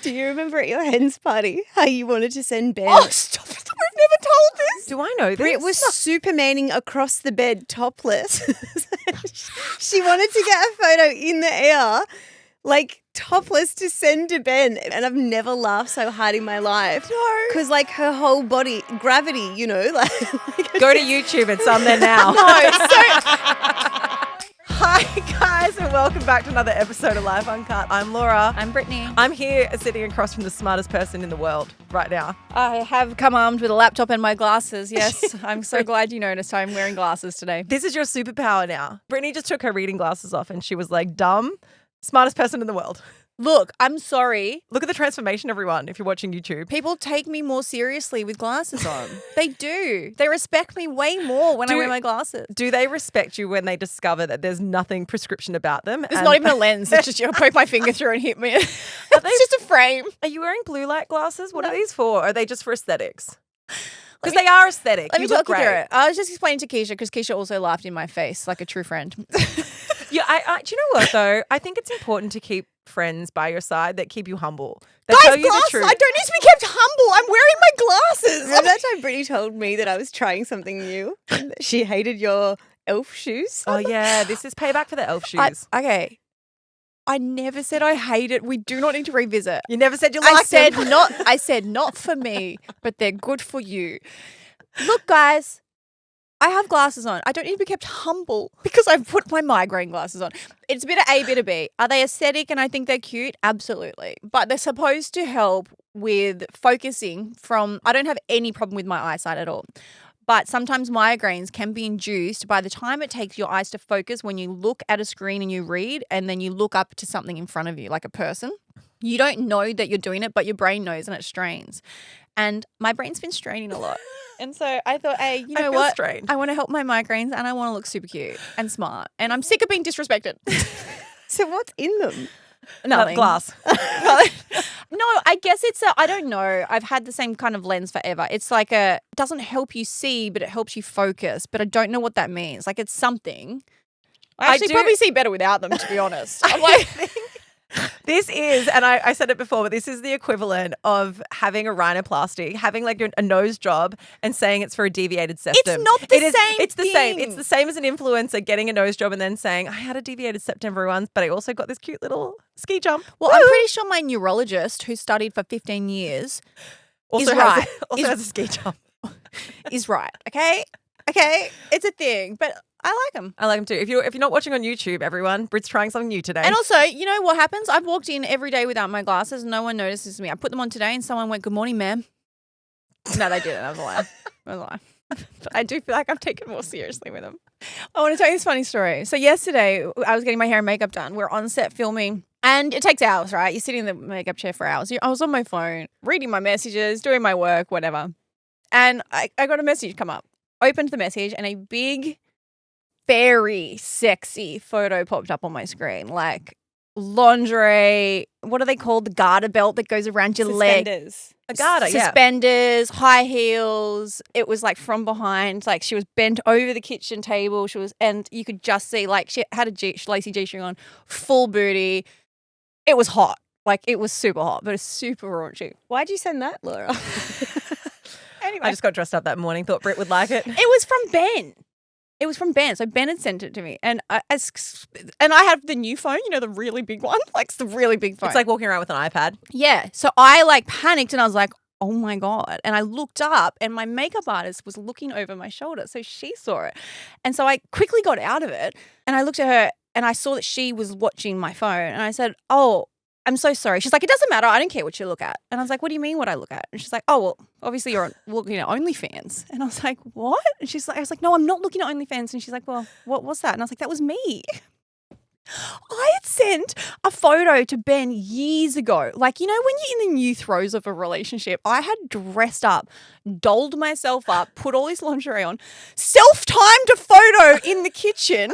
Do you remember at your hens party how you wanted to send Ben? Oh, stop. I've never told this. Do I know this? Britt was supermaning across the bed topless. She wanted to get a photo in the air, like topless, to send to Ben. And I've never laughed so hard in my life. No. Because like her whole body, gravity, you know. Like Go to YouTube, it's on there now. Hi guys and welcome back to another episode of Life Uncut. I'm Laura. I'm Brittany. I'm here sitting across from the smartest person in the world right now. I have come armed with a laptop and my glasses. Yes, I'm so glad you noticed I'm wearing glasses today. This is your superpower now. Brittany just took her reading glasses off and she was like, dumb, smartest person in the world. Look, I'm sorry. Look at the transformation, everyone, if you're watching YouTube. People take me more seriously with glasses on. They do. They respect me way more when I wear my glasses. Do they respect you when they discover that there's nothing prescription about them? It's not even a lens. It's just you poke my finger through and hit me. It's just a frame. Are you wearing blue light glasses? What are these for? Are they just for aesthetics? Because they are aesthetic. Let me talk you through it. I was just explaining to Keeshia because Keeshia also laughed in my face like a true friend. Yeah, do you know what though? I think it's important to keep friends by your side that keep you humble. That Guys, tell you glasses. the truth. I don't need to be kept humble. I'm wearing my glasses. remember that time Brittany told me that I was trying something new? She hated your elf shoes. Oh yeah, this is payback for the elf shoes. Okay. I never said I hate it. We do not need to revisit. You never said you I liked said them. not. I said not for me, but they're good for you. Look, guys, I have glasses on. I don't need to be kept humble because I've put my migraine glasses on. It's a bit of A, bit of B. Are they aesthetic and I think they're cute? Absolutely. But they're supposed to help with focusing from. I don't have any problem with my eyesight at all. But sometimes migraines can be induced by the time it takes your eyes to focus when you look at a screen and you read and then you look up to something in front of you, like a person. You don't know that you're doing it, but your brain knows and it strains. And my brain's been straining a lot. And so I thought, hey, you know what? Strained. I want to help my migraines and I want to look super cute and smart. And I'm sick of being disrespected. So what's in them? Nothing. Glass. No, I guess it's I don't know. I've had the same kind of lens forever. It's like it doesn't help you see, but it helps you focus. But I don't know what that means. Like it's something. I actually probably see better without them, to be honest. I'm like, This is, and I said it before, but this is the equivalent of having a rhinoplasty, having like a nose job and saying it's for a deviated septum. It's not the same It's the same. thing. It's the same as an influencer getting a nose job and then saying, I had a deviated septum every once, but I also got this cute little ski jump. well, I'm pretty sure my neurologist, who studied for 15 years, Also is has, right. has a ski jump. Is right. Okay? Okay? It's a thing. But I like them. I like them too. If you're not watching on YouTube, everyone, Brit's trying something new today. And also, you know what happens? I've walked in every day without my glasses. No one notices me. I put them on today and someone went, good morning, ma'am. No, they didn't. That was a lie. That was a lie. But I do feel like I'm taken more seriously with them. I want to tell you this funny story. So yesterday, I was getting my hair and makeup done. We're on set filming. And it takes hours, right? You're sitting in the makeup chair for hours. I was on my phone, reading my messages, doing my work, whatever. And I got a message come up. Opened the message and a big, very sexy photo popped up on my screen. Like lingerie, what are they called? The garter belt that goes around your leg. Suspenders. a garter, yeah. Suspenders, high heels. It was like from behind. Like she was bent over the kitchen table. And you could just see like she had a lacy G-string on, full booty. It was hot. Like it was super hot, but it's super raunchy. Why'd you send that, Laura? Anyway, I just got dressed up that morning, thought Brit would like it. it was from Ben. It was from Ben. So Ben had sent it to me. And I have the new phone, you know, the really big one. Like it's the really big phone. It's like walking around with an iPad. Yeah. So I like panicked and I was like, oh my God. And I looked up and my makeup artist was looking over my shoulder. So she saw it. And so I quickly got out of it and I looked at her and I saw that she was watching my phone. And I said, oh, I'm so sorry. She's like, it doesn't matter. I don't care what you look at. And I was like, what do you mean what I look at? And she's like, oh, well, obviously you're looking at OnlyFans. And I was like, what? And I was like, no, I'm not looking at OnlyFans. And she's like, well, what was that? And I was like, that was me. I had sent a photo to Ben years ago. Like, you know, when you're in the new throes of a relationship, I had dressed up, dolled myself up, put all this lingerie on, self-timed a photo in the kitchen.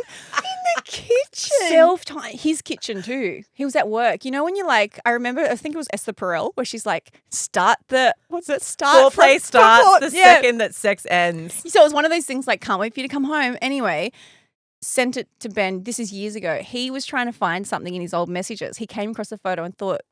Self-timed. His kitchen too. He was at work. You know when you're like, I think it was Esther Perel, where she's like, Foreplay starts the second that sex ends. So it was one of those things like, can't wait for you to come home. Anyway, sent it to Ben. This is years ago. He was trying to find something in his old messages. He came across the photo and thought,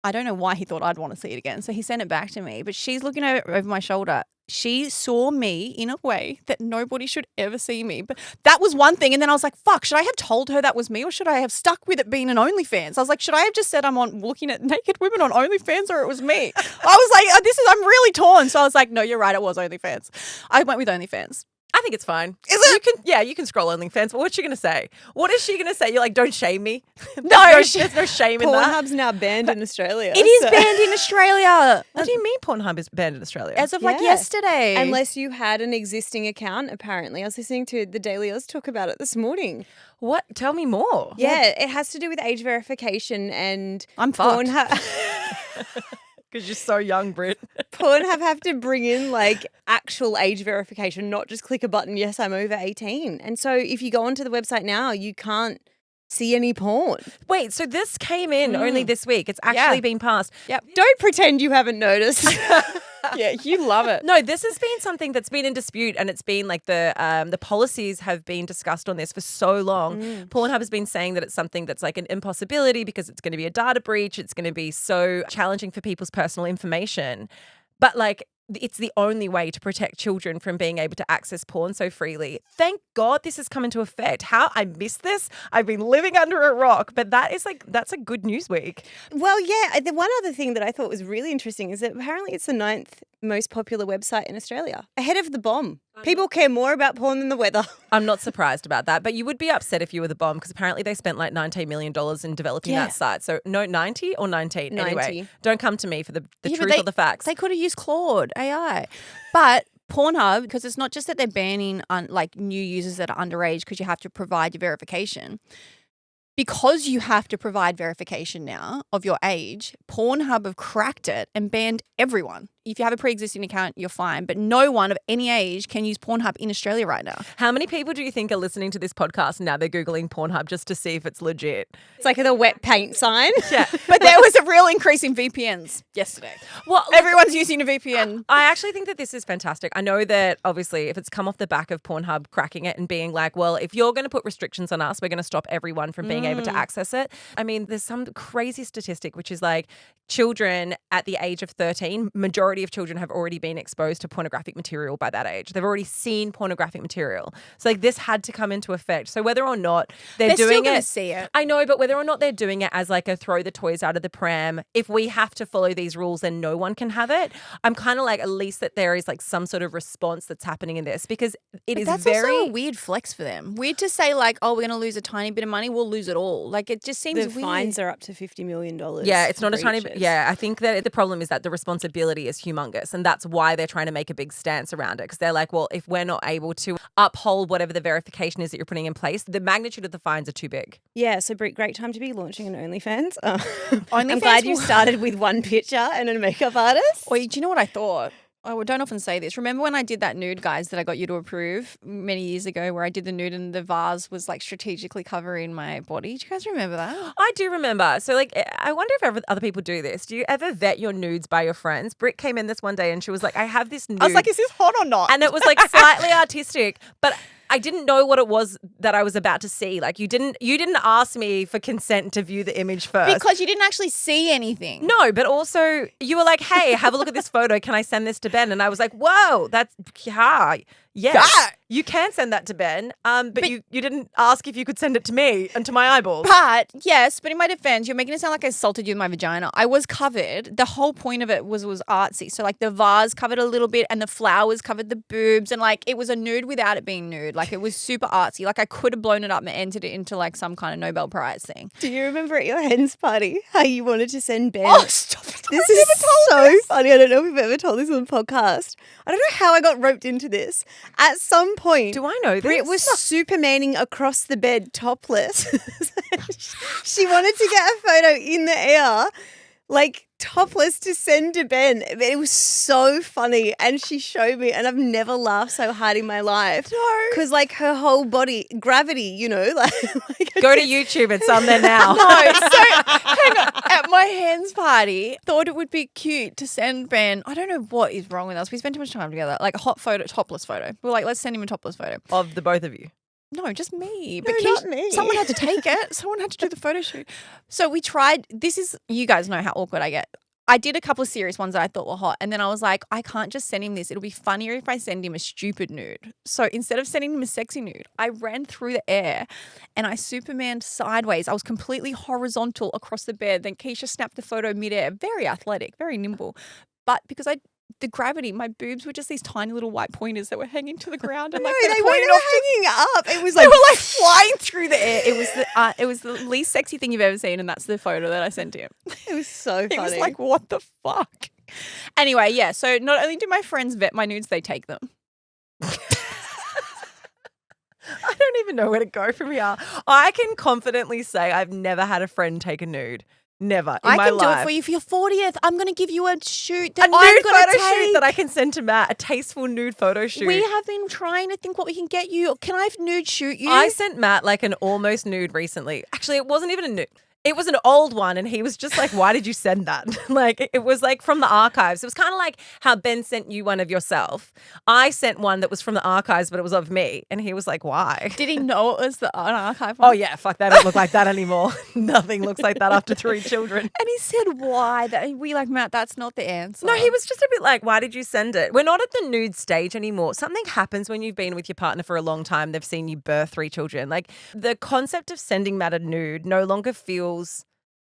I don't know why he thought I'd want to see it again. So he sent it back to me. But she's looking over my shoulder. She saw me in a way that nobody should ever see me. But that was one thing. And then I was like, fuck, should I have told her that was me or should I have stuck with it being an OnlyFans? I was like, should I have just said I'm looking at naked women on OnlyFans or it was me? I was like, I'm really torn. So I was like, no, you're right. It was OnlyFans. I went with OnlyFans. I think it's fine. Is it? You can scroll OnlyFans, but what's she going to say? What is she going to say? You're like, don't shame me. There's no shame in that. Pornhub's now banned in Australia. It is banned in Australia. What do you mean Pornhub is banned in Australia? As of like yesterday. Unless you had an existing account, apparently. I was listening to the Daily Oz talk about it this morning. What? Tell me more. Yeah, it has to do with age verification and I'm fucked. Because you're so young, Britt. Pornhub have to bring in like actual age verification, not just click a button, yes, I'm over 18. And so if you go onto the website now, you can't see any porn. Wait, so this came in only this week. It's actually been passed. Yep. Don't pretend you haven't noticed. Yeah, you love it. No, this has been something that's been in dispute, and it's been like the policies have been discussed on this for so long. Pornhub has been saying that it's something that's like an impossibility because it's going to be a data breach. It's going to be so challenging for people's personal information. But like, it's the only way to protect children from being able to access porn so freely. Thank God this has come into effect. How I missed this. I've been living under a rock, but that's a good news week. Well, yeah. The one other thing that I thought was really interesting is that apparently it's the 9th most popular website in Australia, ahead of The Bomb. People care more about porn than the weather. I'm not surprised about that, but you would be upset if you were The Bomb because apparently they spent like $19 million in developing that site. So no, 90 or 19? 90. Anyway, don't come to me for the truth or the facts. They could have used Claude AI. But Pornhub, because it's not just that they're banning like new users that are underage because you have to provide your verification. Because you have to provide verification now of your age, Pornhub have cracked it and banned everyone. If you have a pre-existing account, you're fine. But no one of any age can use Pornhub in Australia right now. How many people do you think are listening to this podcast and now they're Googling Pornhub just to see if it's legit? It's like the wet paint sign. Yeah. But there was a real increase in VPNs yesterday. Well, Everyone's using a VPN. I actually think that this is fantastic. I know that obviously if it's come off the back of Pornhub cracking it and being like, well, if you're going to put restrictions on us, we're going to stop everyone from being able to access it. I mean, there's some crazy statistic, which is like children at the age of 13, majority of children have already been exposed to pornographic material by that age. They've already seen pornographic material. So like this had to come into effect. So whether or not they're doing still gonna it, see it. I know, but whether or not they're doing it as like a throw the toys out of the pram, if we have to follow these rules, then no one can have it. I'm kind of like at least that there is like some sort of response that's happening in this because That's also a weird flex for them. Weird to say like, oh, we're going to lose a tiny bit of money, we'll lose it all. Like it just seems The weird. fines are up to $50 million. Yeah, it's not a tiny bit. breaches. Yeah, I think that the problem is that the responsibility is humongous. And that's why they're trying to make a big stance around it. Because they're like, well, if we're not able to uphold whatever the verification is that you're putting in place, the magnitude of the fines are too big. Yeah, so Britt, great time to be launching an OnlyFans. OnlyFans I'm glad you started with one picture and a makeup artist. Wait, do you know what I thought? I don't often say this. Remember when I did that nude, guys, that I got you to approve many years ago where I did the nude and the vase was like strategically covering my body? Do you guys remember that? I do remember. So like, I wonder if other people do this. Do you ever vet your nudes by your friends? Britt came in this one day and she was like, I have this nude. I was like, is this hot or not? And it was like slightly artistic, but I didn't know what it was that I was about to see. Like you didn't ask me for consent to view the image first. Because you didn't actually see anything. No, but also you were like, hey, have a look at this photo. Can I send this to Ben? And I was like, whoa, that's, yes, you can send that to Ben. But you didn't ask if you could send it to me and to my eyeballs. But yes, but in my defense, you're making it sound like I assaulted you with my vagina. I was covered. The whole point of it was artsy. So like the vase covered a little bit and the flowers covered the boobs and like it was a nude without it being nude. Like it was super artsy. Like I could have blown it up and entered it into like some kind of Nobel Prize thing. Do you remember at your hens party how you wanted to send Ben? Oh, stop it. This is so funny. I don't know if we've ever told this on the podcast. I don't know how I got roped into this. At some point, Do I know this? Britt was supermaning across the bed topless. She wanted to get a photo in the air, like topless, to send to Ben. It was so funny. And she showed me, and I've never laughed so hard in my life. No. Because like her whole body, gravity, you know, like Go to YouTube. It's on there now. No, so hang on. At my hens party, thought it would be cute to send Ben. I don't know what is wrong with us. We spend too much time together. Like a hot photo, topless photo. We're like, let's send him a topless photo. Of the both of you. No, just me. No, not me. Someone had to take it. Someone had to do the photo shoot. So we tried. You guys know how awkward I get. I did a couple of serious ones that I thought were hot. And then I was like, I can't just send him this. It'll be funnier if I send him a stupid nude. So instead of sending him a sexy nude, I ran through the air and I Supermaned sideways. I was completely horizontal across the bed. Then Keeshia snapped the photo midair. Very athletic, very nimble. But because the gravity, my boobs were just these tiny little white pointers that were hanging to the ground. And No, like they pointed weren't off hanging up. It was they like were like flying through the air. It was the least sexy thing you've ever seen, and that's the photo that I sent him. it was so funny. He was like, "What the fuck?" Anyway, yeah. So not only do my friends vet my nudes, they take them. I don't even know where to go from here. I can confidently say I've never had a friend take a nude. Never in I my can life. do it for you for your 40th. I'm going to give you a shoot that A nude I'm going photo to shoot take. that I can send to Matt. A tasteful nude photo shoot. We have been trying to think what we can get you. Can I nude shoot you? I sent Matt like an almost nude recently. Actually, it wasn't even a nude. It was an old one, and he was just like, why did you send that? Like, it was like from the archives. It was kind of like how Ben sent you one of yourself. I sent one that was from the archives, but it was of me. And he was like, why? Did he know it was an archive Oh, one? yeah, fuck, that don't look like that anymore. Nothing looks like that after 3 children. And he said, why? We like, Matt, that's not the answer. No, he was just a bit like, why did you send it? We're not at the nude stage anymore. Something happens when you've been with your partner for a long time. They've seen you birth 3 children. Like, the concept of sending Matt a nude no longer feels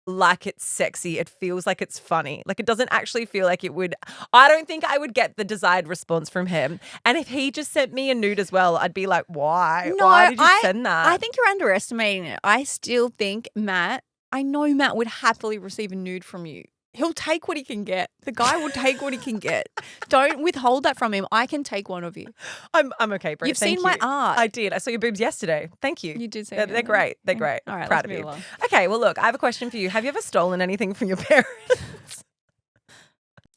like it's sexy. It feels like it's funny. Like, it doesn't actually feel like it would. I don't think I would get the desired response from him. And if he just sent me a nude as well, I'd be like, why? No, Why did you send that? I think you're underestimating it. I still think I know Matt would happily receive a nude from you. He'll take what he can get. The guy will take what he can get. Don't withhold that from him. I can take one of you. I'm okay, Britt. You've Thank seen my you. art. I did. I saw your boobs yesterday. Thank you. You did say They're great. They're great. All right, Proud let's of you. move on. Okay, well, look, I have a question for you. Have you ever stolen anything from your parents?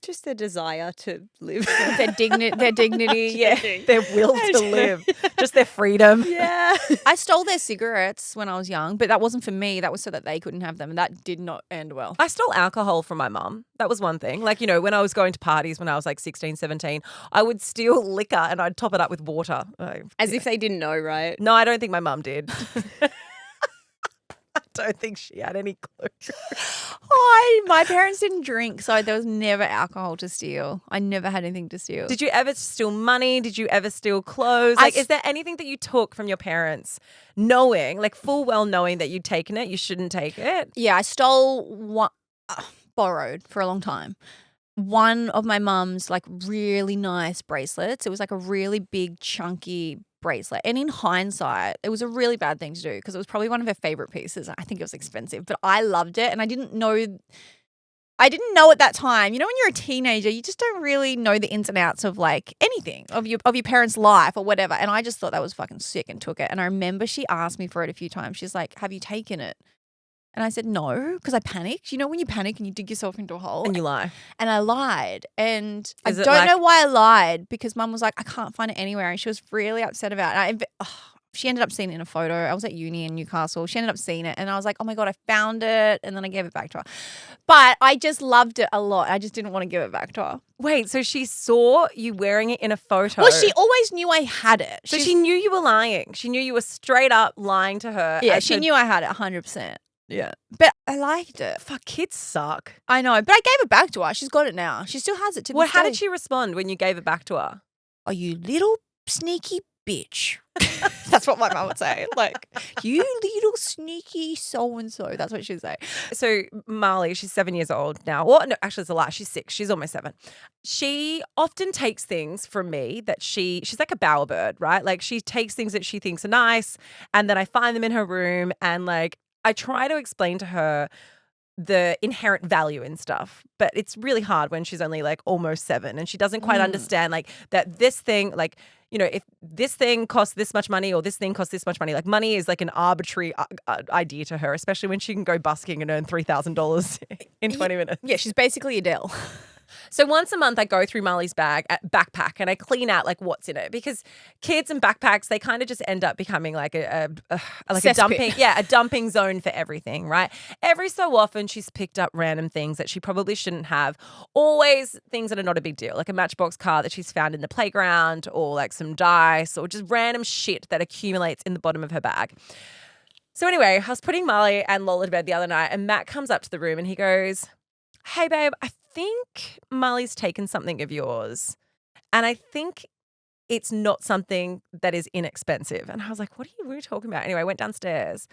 just their desire to live. Their dignity, yeah. Their will to live, just their freedom. Yeah. I stole their cigarettes when I was young, but that wasn't for me. That was so that they couldn't have them, and that did not end well. I stole alcohol from my mum. That was one thing. Like, you know, when I was going to parties when I was like 16, 17, I would steal liquor and I'd top it up with water. As if they didn't know, right? No, I don't think my mum did. I don't think she had any clue. My parents didn't drink, so there was never alcohol to steal. I never had anything to steal. Did you ever steal money? Did you ever steal clothes? Like, is there anything that you took from your parents knowing, like full well knowing that you'd taken it, you shouldn't take it? Yeah, I stole one, borrowed for a long time. One of my mum's like really nice bracelets. It was like a really big chunky bracelet. And in hindsight, it was a really bad thing to do because it was probably one of her favorite pieces. I think it was expensive, but I loved it. And I didn't know at that time, you know, when you're a teenager, you just don't really know the ins and outs of like anything of your parents' life or whatever. And I just thought that was fucking sick and took it. And I remember she asked me for it a few times. She's like, have you taken it? And I said, no, because I panicked. You know, when you panic and you dig yourself into a hole. And you lie. And I lied. And I Is it don't like- know why I lied because Mum was like, I can't find it anywhere. And she was really upset about it. She ended up seeing it in a photo. I was at uni in Newcastle. She ended up seeing it. And I was like, oh my God, I found it. And then I gave it back to her. But I just loved it a lot. I just didn't want to give it back to her. Wait, so she saw you wearing it in a photo? Well, she always knew I had it. So she knew you were lying. She knew you were straight up lying to her. Yeah, as she to- knew I had it 100%. Yeah. But I liked it. Fuck, kids suck. I know. But I gave it back to her. She's got it now. She still has it to Well, this how day. did she respond when you gave it back to her? Oh, you little sneaky bitch. That's what my mum would say. Like, you little sneaky so-and-so. That's what she'd say. So Marley, she's 7 years old now. Well, no, actually it's a lie. She's 6. She's almost 7. She often takes things from me that she's like a bowerbird, right? Like she takes things that she thinks are nice and then I find them in her room and like I try to explain to her the inherent value in stuff, but it's really hard when she's only like almost 7 and she doesn't quite understand like that this thing, like, you know, if this thing costs this much money or this thing costs this much money, like money is like an arbitrary idea to her, especially when she can go busking and earn $3,000 in 20 minutes. Yeah, she's basically Adele. So once a month I go through Marley's backpack and I clean out like what's in it, because kids and backpacks, they kind of just end up becoming like a dumping zone for everything, right? Every so often she's picked up random things that she probably shouldn't have. Always things that are not a big deal, like a Matchbox car that she's found in the playground, or like some dice, or just random shit that accumulates in the bottom of her bag. So anyway, I was putting Marley and Lola to bed the other night, and Matt comes up to the room and he goes, "Hey babe, I think Marley's taken something of yours, and I think it's not something that is inexpensive." And I was like, what are you talking about? Anyway, I went downstairs.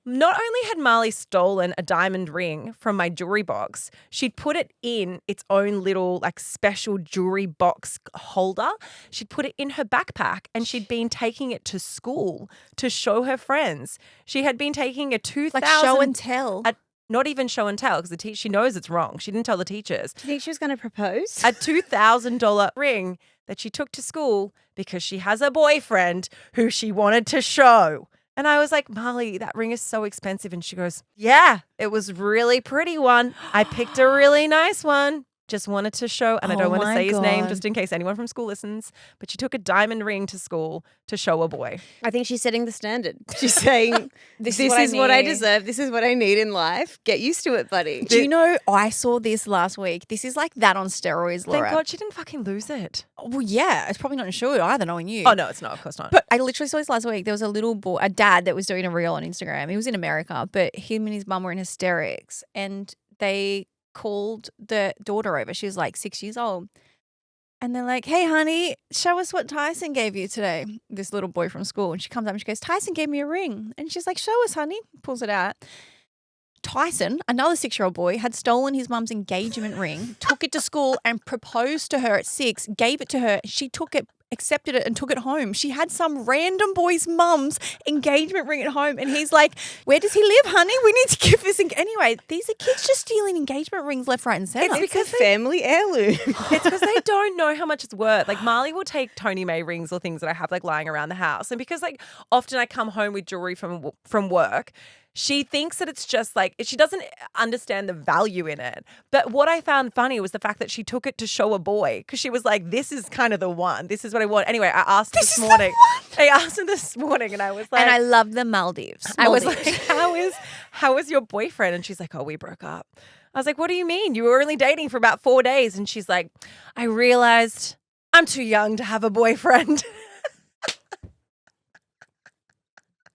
Not only had Marley stolen a diamond ring from my jewelry box, she'd put it in its own little like special jewelry box holder. She'd put it in her backpack, and she'd been taking it to school to show her friends. She had been taking a 2,000 Like show and tell. Not even show and tell, because she knows it's wrong. She didn't tell the teachers. Do you think she was going to propose? A $2,000 ring that she took to school because she has a boyfriend who she wanted to show. And I was like, Marley, that ring is so expensive. And she goes, yeah, it was really pretty one. I picked a really nice one. Just wanted to show, and I don't want to say his name just in case anyone from school listens, but she took a diamond ring to school to show a boy. I think she's setting the standard. She's saying, this is what I deserve. This is what I need in life. Get used to it, buddy. Do you know, I saw this last week. This is like that on steroids, Laura. Thank God she didn't fucking lose it. Well, yeah, it's probably not insured either, knowing you. Oh, no, it's not. Of course not. But I literally saw this last week. There was a little boy, a dad that was doing a reel on Instagram. He was in America, but him and his mum were in hysterics, and they called the daughter over. She was like 6 years old. And they're like, hey, honey, show us what Tyson gave you today. This little boy from school. And she comes up and she goes, Tyson gave me a ring. And she's like, show us, honey. Pulls it out. Tyson, another 6-year-old boy, had stolen his mum's engagement ring, took it to school and proposed to her at 6, gave it to her. She took it, accepted it, and took it home. She had some random boy's mum's engagement ring at home, and he's like, where does he live, honey? We need to give this. Anyway, these are kids just stealing engagement rings left, right, and centre. It's because family heirloom. It's because they don't know how much it's worth. Like Marley will take Tony May rings or things that I have like lying around the house, and because like often I come home with jewelry from work, she thinks that it's just like, she doesn't understand the value in it. But what I found funny was the fact that she took it to show a boy, because she was like, this is kind of the one. This is what I want. Anyway, I asked her this morning. I asked her this morning, and I was like, and I love the Maldives. I was like, how is your boyfriend? And she's like, oh, we broke up. I was like, what do you mean? You were only dating for about 4 days. And she's like, I realized I'm too young to have a boyfriend.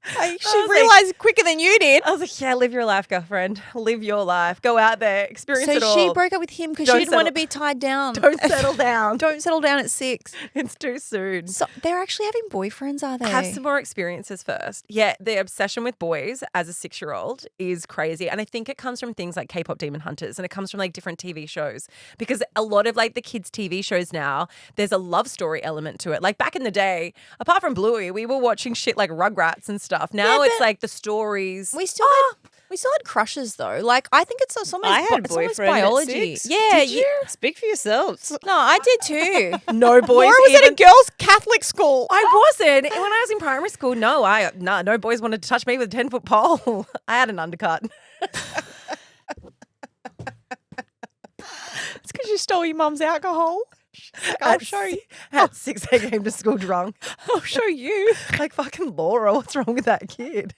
She realized quicker than you did. I was like, yeah, live your life, girlfriend. Live your life. Go out there. Experience it all. So she broke up with him because she didn't want to be tied down. Don't settle down. Don't settle down at 6. It's too soon. So they're actually having boyfriends, are they? Have some more experiences first. Yeah, the obsession with boys as a 6-year-old is crazy. And I think it comes from things like K-pop Demon Hunters, and it comes from like different TV shows, because a lot of like the kids' TV shows now, there's a love story element to it. Like back in the day, apart from Bluey, we were watching shit like Rugrats and stuff. Now it's like the stories. We still had crushes though. Like I think it's almost I had a boyfriend biology. at 6. Yeah, Did you? Speak for yourselves. No, I did too. No boys. Laura was at a girls' Catholic school. I wasn't. When I was in primary school, no boys wanted to touch me with a 10-foot pole. I had an undercut. It's because you stole your mum's alcohol. I'll show you. At 6, I came to school drunk. I'll show you. Like fucking Laura, what's wrong with that kid?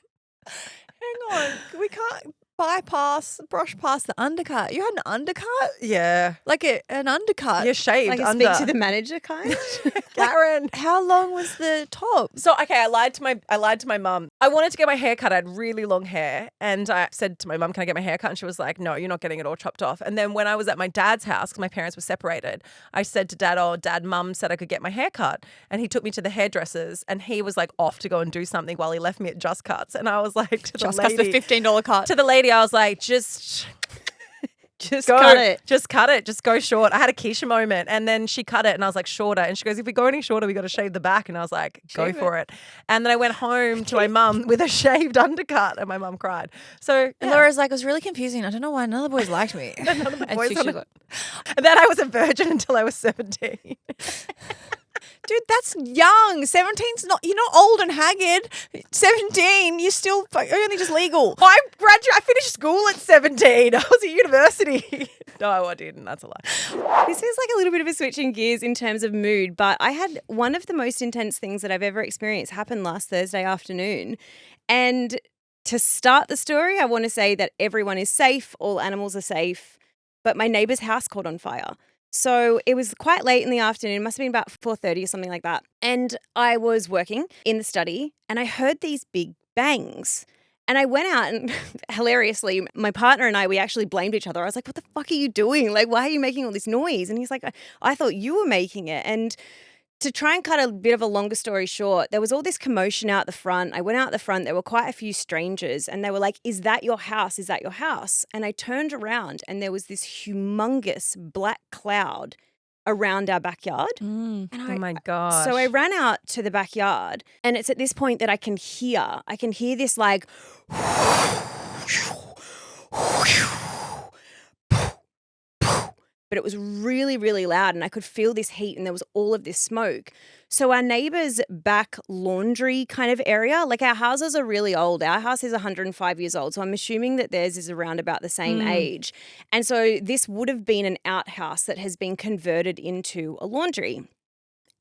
Hang on. We can't brush past the undercut. You had an undercut? Yeah. Like an undercut. You're shaved Like a under. speak to the manager kind. Karen. How long was the top? So okay, I lied to my mum. I wanted to get my hair cut. I had really long hair, and I said to my mum, "Can I get my hair cut?" And she was like, "No, you're not getting it all chopped off." And then when I was at my dad's house, because my parents were separated, I said to Dad, "Oh, Dad, Mum said I could get my hair cut," and he took me to the hairdressers, and he was like off to go and do something while he left me at Just Cuts, and I was like to Just the Cuts, lady, the $15 cut. to the lady, I was like, just go, cut it. Just cut it. Just go short. I had a Keeshia moment, and then she cut it, and I was like, shorter. And she goes, if we go any shorter, we got to shave the back. And I was like, go for it. And then I went home to my mum with a shaved undercut, and my mum cried. So And Laura's like, it was really confusing. I don't know why none of the boys liked me. none of the boys and wanted- And then I was a virgin until I was 17. Dude, that's young. 17's not, you're not old and haggard. 17, you're still only just legal. I finished school at 17. I was at university. No, I didn't. That's a lie. This is like a little bit of a switch in gears in terms of mood, but I had one of the most intense things that I've ever experienced happen last Thursday afternoon. And to start the story, I want to say that everyone is safe, all animals are safe, but my neighbour's house caught on fire. So it was quite late in the afternoon, it must have been about 4:30 or something like that. And I was working in the study and I heard these big bangs. And I went out and hilariously, my partner and I, we actually blamed each other. I was like, what the fuck are you doing? Like, why are you making all this noise? And he's like, I thought you were making it. And to try and cut a bit of a longer story short, there was all this commotion out the front. I went out the front. There were quite a few strangers and they were like, is that your house? Is that your house? And I turned around and there was this humongous black cloud around our backyard. Oh my gosh. So I ran out to the backyard and it's at this point that I can hear this like but it was really, really loud and I could feel this heat and there was all of this smoke. So our neighbour's back laundry kind of area, like our houses are really old. Our house is 105 years old. So I'm assuming that theirs is around about the same age. And so this would have been an outhouse that has been converted into a laundry.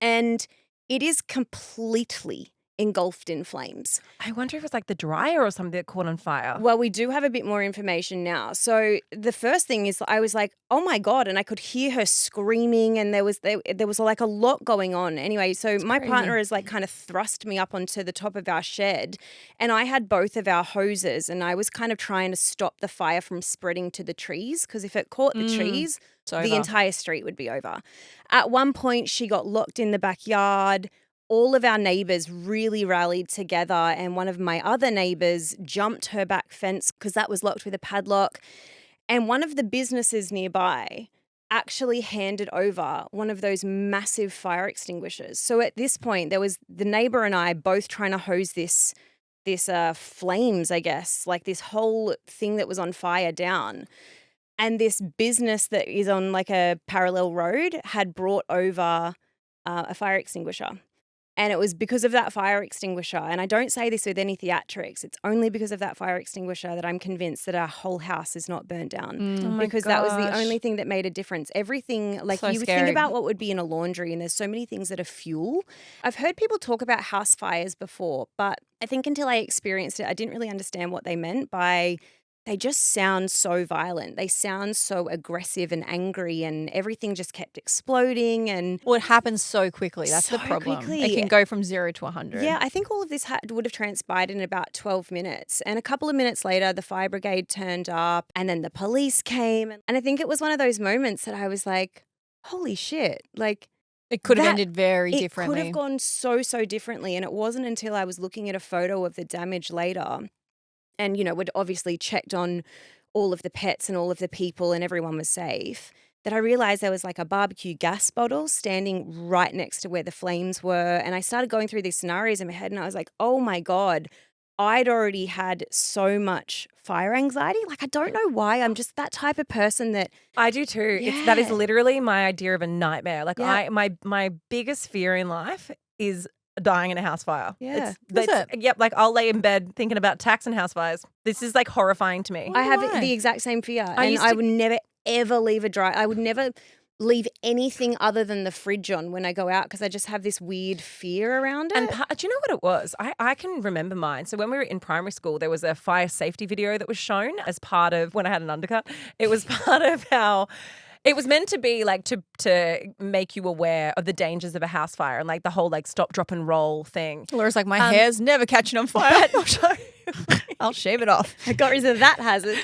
And it is completely engulfed in flames. I wonder if it's like the dryer or something that caught on fire. Well, we do have a bit more information now. So the first thing is I was like, oh my God. And I could hear her screaming and there was like a lot going on. Anyway, so my partner has like kind of thrust me up onto the top of our shed and I had both of our hoses and I was kind of trying to stop the fire from spreading to the trees because if it caught the trees, the entire street would be over. At one point, she got locked in the backyard. All of our neighbours really rallied together and one of my other neighbours jumped her back fence because that was locked with a padlock. And one of the businesses nearby actually handed over one of those massive fire extinguishers. So at this point, there was the neighbour and I both trying to hose this flames, I guess, like this whole thing that was on fire down. And this business that is on like a parallel road had brought over a fire extinguisher. And it was because of that fire extinguisher, and I don't say this with any theatrics, it's only because of that fire extinguisher that I'm convinced that our whole house is not burnt down. Because that was the only thing that made a difference. Everything, like So you would scary. think about what would be in a laundry, and there's so many things that are fuel. I've heard people talk about house fires before, but I think until I experienced it, I didn't really understand what they meant by they just sound so violent. They sound so aggressive and angry and everything just kept exploding and Well, it happens so quickly. That's the So problem. quickly. It can go from 0 to 100. yeah, I think all of this would have transpired in about 12 minutes. And a couple of minutes later, the fire brigade turned up and then the police came. And I think it was one of those moments that I was like, holy shit, like It could have That- ended very it differently. could have gone so differently. And it wasn't until I was looking at a photo of the damage later and, we'd obviously checked on all of the pets and all of the people and everyone was safe, that I realized there was like a barbecue gas bottle standing right next to where the flames were. And I started going through these scenarios in my head and I was like, oh my God, I'd already had so much fire anxiety. Like, I don't know why. I'm just that type of person that I do too. That is Yeah. literally my idea of a nightmare. Like Yeah. my biggest fear in life is dying in a house fire. Yeah. Is Yep, like I'll lay in bed thinking about tax and house fires. This is like horrifying to me. I have why? the exact same fear. And used I to- would never, ever leave I would never leave anything other than the fridge on when I go out because I just have this weird fear around it. And do you know what it was? I can remember mine. So when we were in primary school, there was a fire safety video that was shown as part of when I had an undercut. It was part of how it was meant to be like to make you aware of the dangers of a house fire and like the whole like stop, drop and roll thing. Laura's like, my hair's never catching on fire. I'll shave it off. I got rid of that hazard.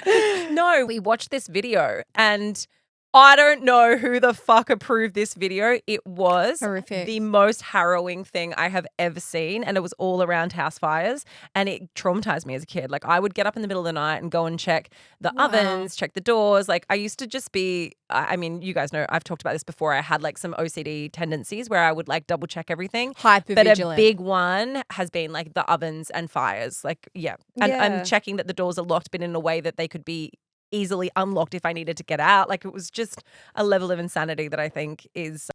No, we watched this video and I don't know who the fuck approved this video. It was Horrific. the most harrowing thing I have ever seen, and it was all around house fires, and it traumatized me as a kid. Like, I would get up in the middle of the night and go and check the ovens, check the doors. Like, I used to just be, I mean, you guys know, I've talked about this before. I had like some OCD tendencies where I would like double check everything. Hyper But vigilant. a big one has been like the ovens and fires. Like, yeah. And Yeah. checking that the doors are locked, but in a way that they could be easily unlocked if I needed to get out. Like it was just a level of insanity that I think is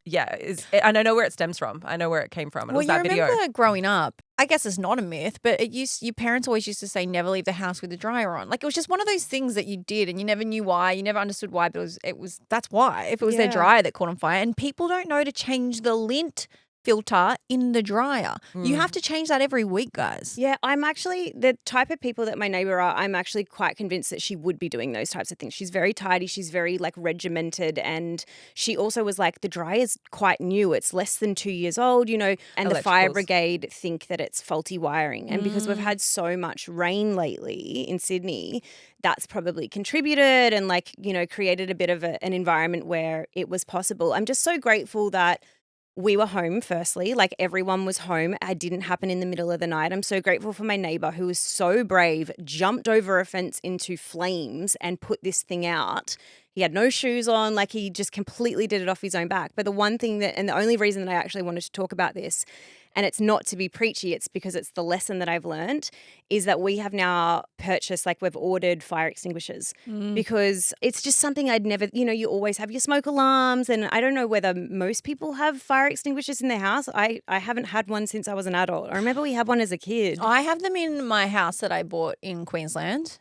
and I know where it stems from. I know where it came from. And it was that video. Remember growing up, I guess it's not a myth, but your parents always used to say never leave the house with the dryer on. Like it was just one of those things that you did and you never knew why, you never understood why, but that's why. If it was their dryer that caught on fire, and people don't know to change the lint filter in the dryer. You have to change that every week, guys. Yeah, I'm actually the type of people that my neighbour are. I'm actually quite convinced that she would be doing those types of things. She's very tidy. She's very like regimented, and she also was like, the dryer's quite new. It's less than 2 years old, you know. And the fire brigade think that it's faulty wiring, and because we've had so much rain lately in Sydney, that's probably contributed and like, you know, created a bit of an environment where it was possible. I'm just so grateful that we were home, firstly, like everyone was home. It didn't happen in the middle of the night. I'm so grateful for my neighbour who was so brave, jumped over a fence into flames and put this thing out. He had no shoes on, like he just completely did it off his own back. But the one thing and the only reason that I actually wanted to talk about this, and it's not to be preachy, it's because it's the lesson that I've learned, is that we have now purchased, like we've ordered fire extinguishers because it's just something I'd never, you know, you always have your smoke alarms, and I don't know whether most people have fire extinguishers in their house. I haven't had one since I was an adult. I remember we had one as a kid. I have them in my house that I bought in Queensland.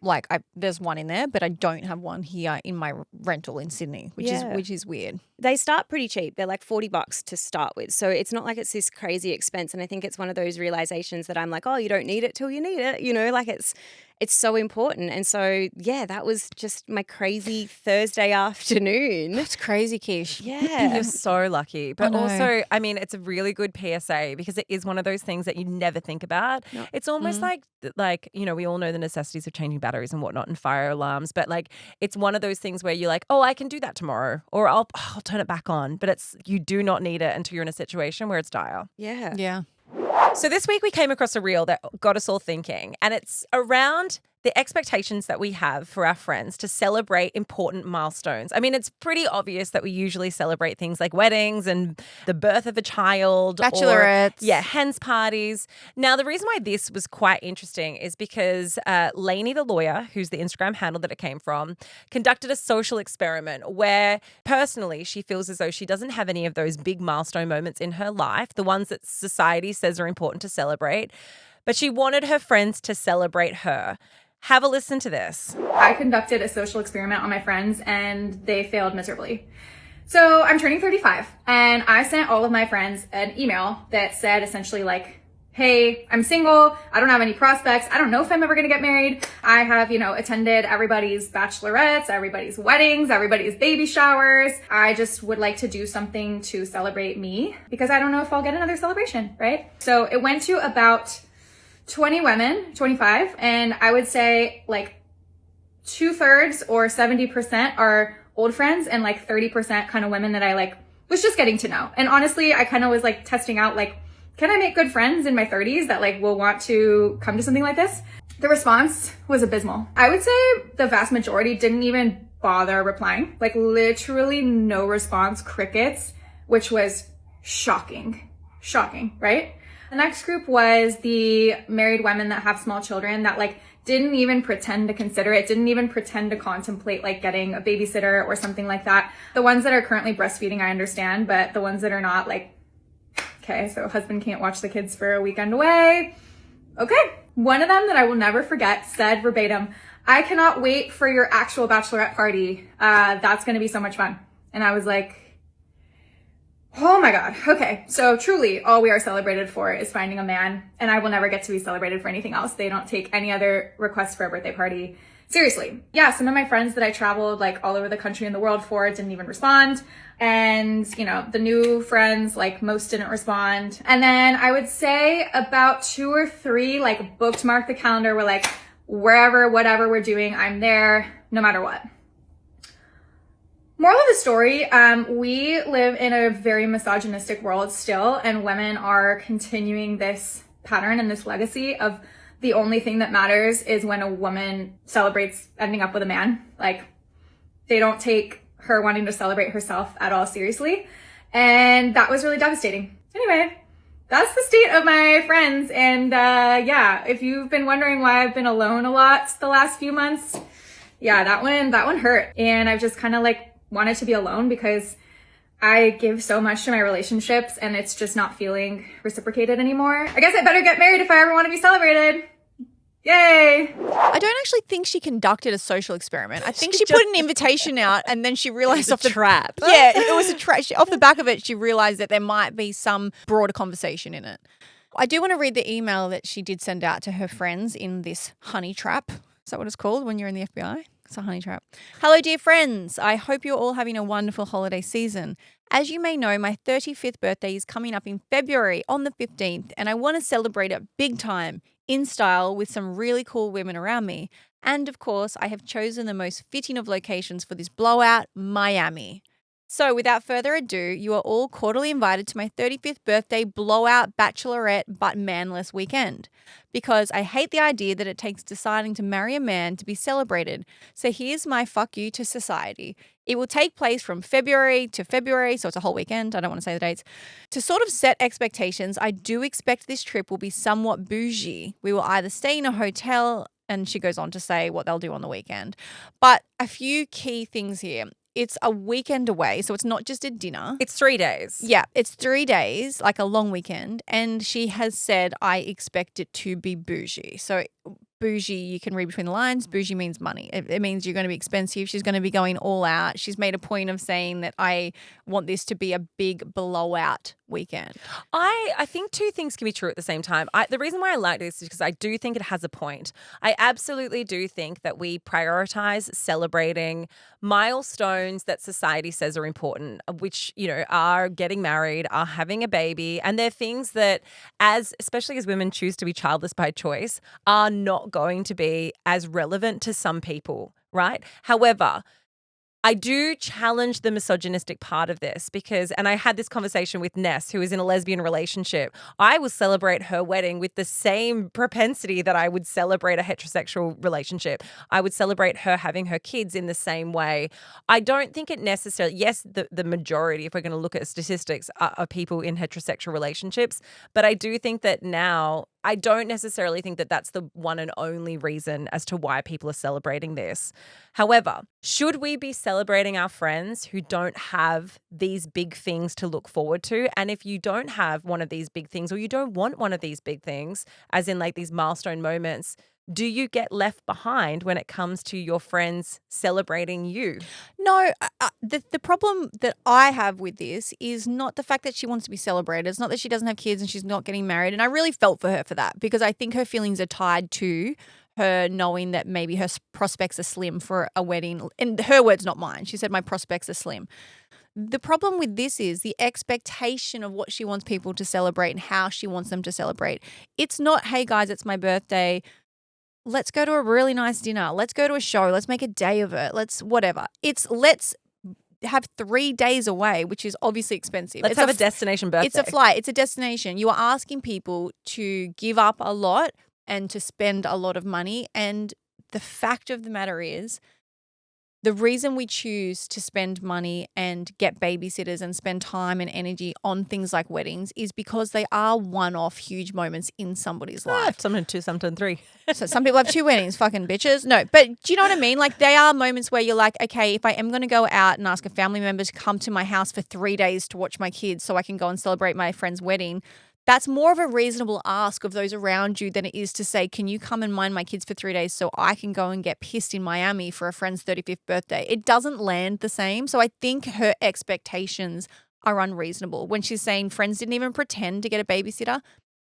Like there's one in there, but I don't have one here in my rental in Sydney, which is weird. They start pretty cheap. They're like $40 to start with. So it's not like it's this crazy expense. And I think it's one of those realizations that I'm like, oh, you don't need it till you need it. You know, like it's so important. And so, yeah, that was just my crazy Thursday afternoon. That's crazy, Keish. Yeah. You're so lucky. But also, I mean, it's a really good PSA because it is one of those things that you never think about. No. It's almost like, you know, we all know the necessities of changing batteries and whatnot and fire alarms. But like, it's one of those things where you're like, oh, I can do that tomorrow, or I'll turn it back on. But you do not need it until you're in a situation where it's dire. Yeah. Yeah. So this week we came across a reel that got us all thinking, and it's around the expectations that we have for our friends to celebrate important milestones. I mean, it's pretty obvious that we usually celebrate things like weddings and the birth of a child. Bachelorettes. Or, hens parties. Now, the reason why this was quite interesting is because Lainey, the lawyer, who's the Instagram handle that it came from, conducted a social experiment where personally she feels as though she doesn't have any of those big milestone moments in her life, the ones that society says are important to celebrate, but she wanted her friends to celebrate her. Have a listen to this. I conducted a social experiment on my friends and they failed miserably. So I'm turning 35 and I sent all of my friends an email that said essentially like, hey, I'm single. I don't have any prospects. I don't know if I'm ever going to get married. I have, you know, attended everybody's bachelorettes, everybody's weddings, everybody's baby showers. I just would like to do something to celebrate me because I don't know if I'll get another celebration, right? So it went to about 20 women, 25, and I would say like 2/3 or 70% are old friends and like 30% kind of women that I like was just getting to know. And honestly, I kind of was like testing out like, can I make good friends in my 30s that like will want to come to something like this? The response was abysmal. I would say the vast majority didn't even bother replying, like literally no response, crickets, which was shocking, right? The next group was the married women that have small children that like didn't even pretend to consider it, didn't even pretend to contemplate like getting a babysitter or something like that. The ones that are currently breastfeeding, I understand, but the ones that are not, like, okay, so husband can't watch the kids for a weekend away. Okay. One of them that I will never forget said verbatim, I cannot wait for your actual bachelorette party. That's going to be so much fun. And I was like, oh my God. Okay. So truly all we are celebrated for is finding a man, and I will never get to be celebrated for anything else. They don't take any other requests for a birthday party seriously. Yeah. Some of my friends that I traveled like all over the country and the world for didn't even respond. And, you know, the new friends, like most didn't respond. And then I would say about 2 or 3 like bookmark the calendar. We're like, wherever, whatever we're doing, I'm there no matter what. Moral of the story, we live in a very misogynistic world still, and women are continuing this pattern and this legacy of the only thing that matters is when a woman celebrates ending up with a man. Like, they don't take her wanting to celebrate herself at all seriously. And that was really devastating. Anyway, that's the state of my friends. And yeah, if you've been wondering why I've been alone a lot the last few months, Yeah, that one hurt. And I've just kind of like wanted to be alone because I give so much to my relationships and it's just not feeling reciprocated anymore. I guess I better get married if I ever want to be celebrated. Yay! I don't actually think she conducted a social experiment. I think she put an invitation out and then she realized off the trap. Yeah, it was a trap. Off the back of it, she realized that there might be some broader conversation in it. I do want to read the email that she did send out to her friends in this honey trap. Is that what it's called when you're in the FBI? It's a honey trap. Hello, dear friends. I hope you're all having a wonderful holiday season. As you may know, my 35th birthday is coming up in February on the 15th, and I want to celebrate it big time, in style, with some really cool women around me. And of course, I have chosen the most fitting of locations for this blowout, Miami. So without further ado, you are all cordially invited to my 35th birthday blowout bachelorette but manless weekend. Because I hate the idea that it takes deciding to marry a man to be celebrated. So here's my fuck you to society. It will take place from February to February, so it's a whole weekend. I don't want to say the dates. To sort of set expectations, I do expect this trip will be somewhat bougie. We will either stay in a hotel, and she goes on to say what they'll do on the weekend. But a few key things here. It's a weekend away, so it's not just a dinner. It's 3 days. Yeah, it's 3 days, like a long weekend. And she has said, I expect it to be bougie. So bougie, you can read between the lines. Bougie means money. It means you're going to be expensive. She's going to be going all out. She's made a point of saying that I want this to be a big blowout weekend. I think two things can be true at the same time. The reason why I like this is because I do think it has a point. I absolutely do think that we prioritize celebrating milestones that society says are important, which, you know, are getting married, are having a baby, and they're things that, especially as women choose to be childless by choice, are not going to be as relevant to some people, right? However, I do challenge the misogynistic part of this because, and I had this conversation with Ness, who is in a lesbian relationship. I will celebrate her wedding with the same propensity that I would celebrate a heterosexual relationship. I would celebrate her having her kids in the same way. I don't think it necessarily, yes, the majority, if we're going to look at statistics, are people in heterosexual relationships. But I do think that now, I don't necessarily think that that's the one and only reason as to why people are celebrating this. However, should we be celebrating our friends who don't have these big things to look forward to? And if you don't have one of these big things, or you don't want one of these big things, as in like these milestone moments, do you get left behind when it comes to your friends celebrating you? No, the problem that I have with this is not the fact that she wants to be celebrated. It's not that she doesn't have kids and she's not getting married. And I really felt for her for that because I think her feelings are tied to her knowing that maybe her prospects are slim for a wedding. And her words, not mine. She said, my prospects are slim. The problem with this is the expectation of what she wants people to celebrate and how she wants them to celebrate. It's not, hey guys, it's my birthday. Let's go to a really nice dinner. Let's go to a show. Let's make a day of it. Let's whatever. Let's have 3 days away, which is obviously expensive. Let's have a destination birthday. It's a flight. It's a destination. You are asking people to give up a lot and to spend a lot of money. And the fact of the matter is, the reason we choose to spend money and get babysitters and spend time and energy on things like weddings is because they are one-off huge moments in somebody's life. Sometimes 2, sometimes 3. So some people have 2 weddings, fucking bitches. No, but do you know what I mean? Like they are moments where you're like, okay, if I am going to go out and ask a family member to come to my house for 3 days to watch my kids so I can go and celebrate my friend's wedding, that's more of a reasonable ask of those around you than it is to say, can you come and mind my kids for 3 days so I can go and get pissed in Miami for a friend's 35th birthday? It doesn't land the same. So I think her expectations are unreasonable. When she's saying friends didn't even pretend to get a babysitter,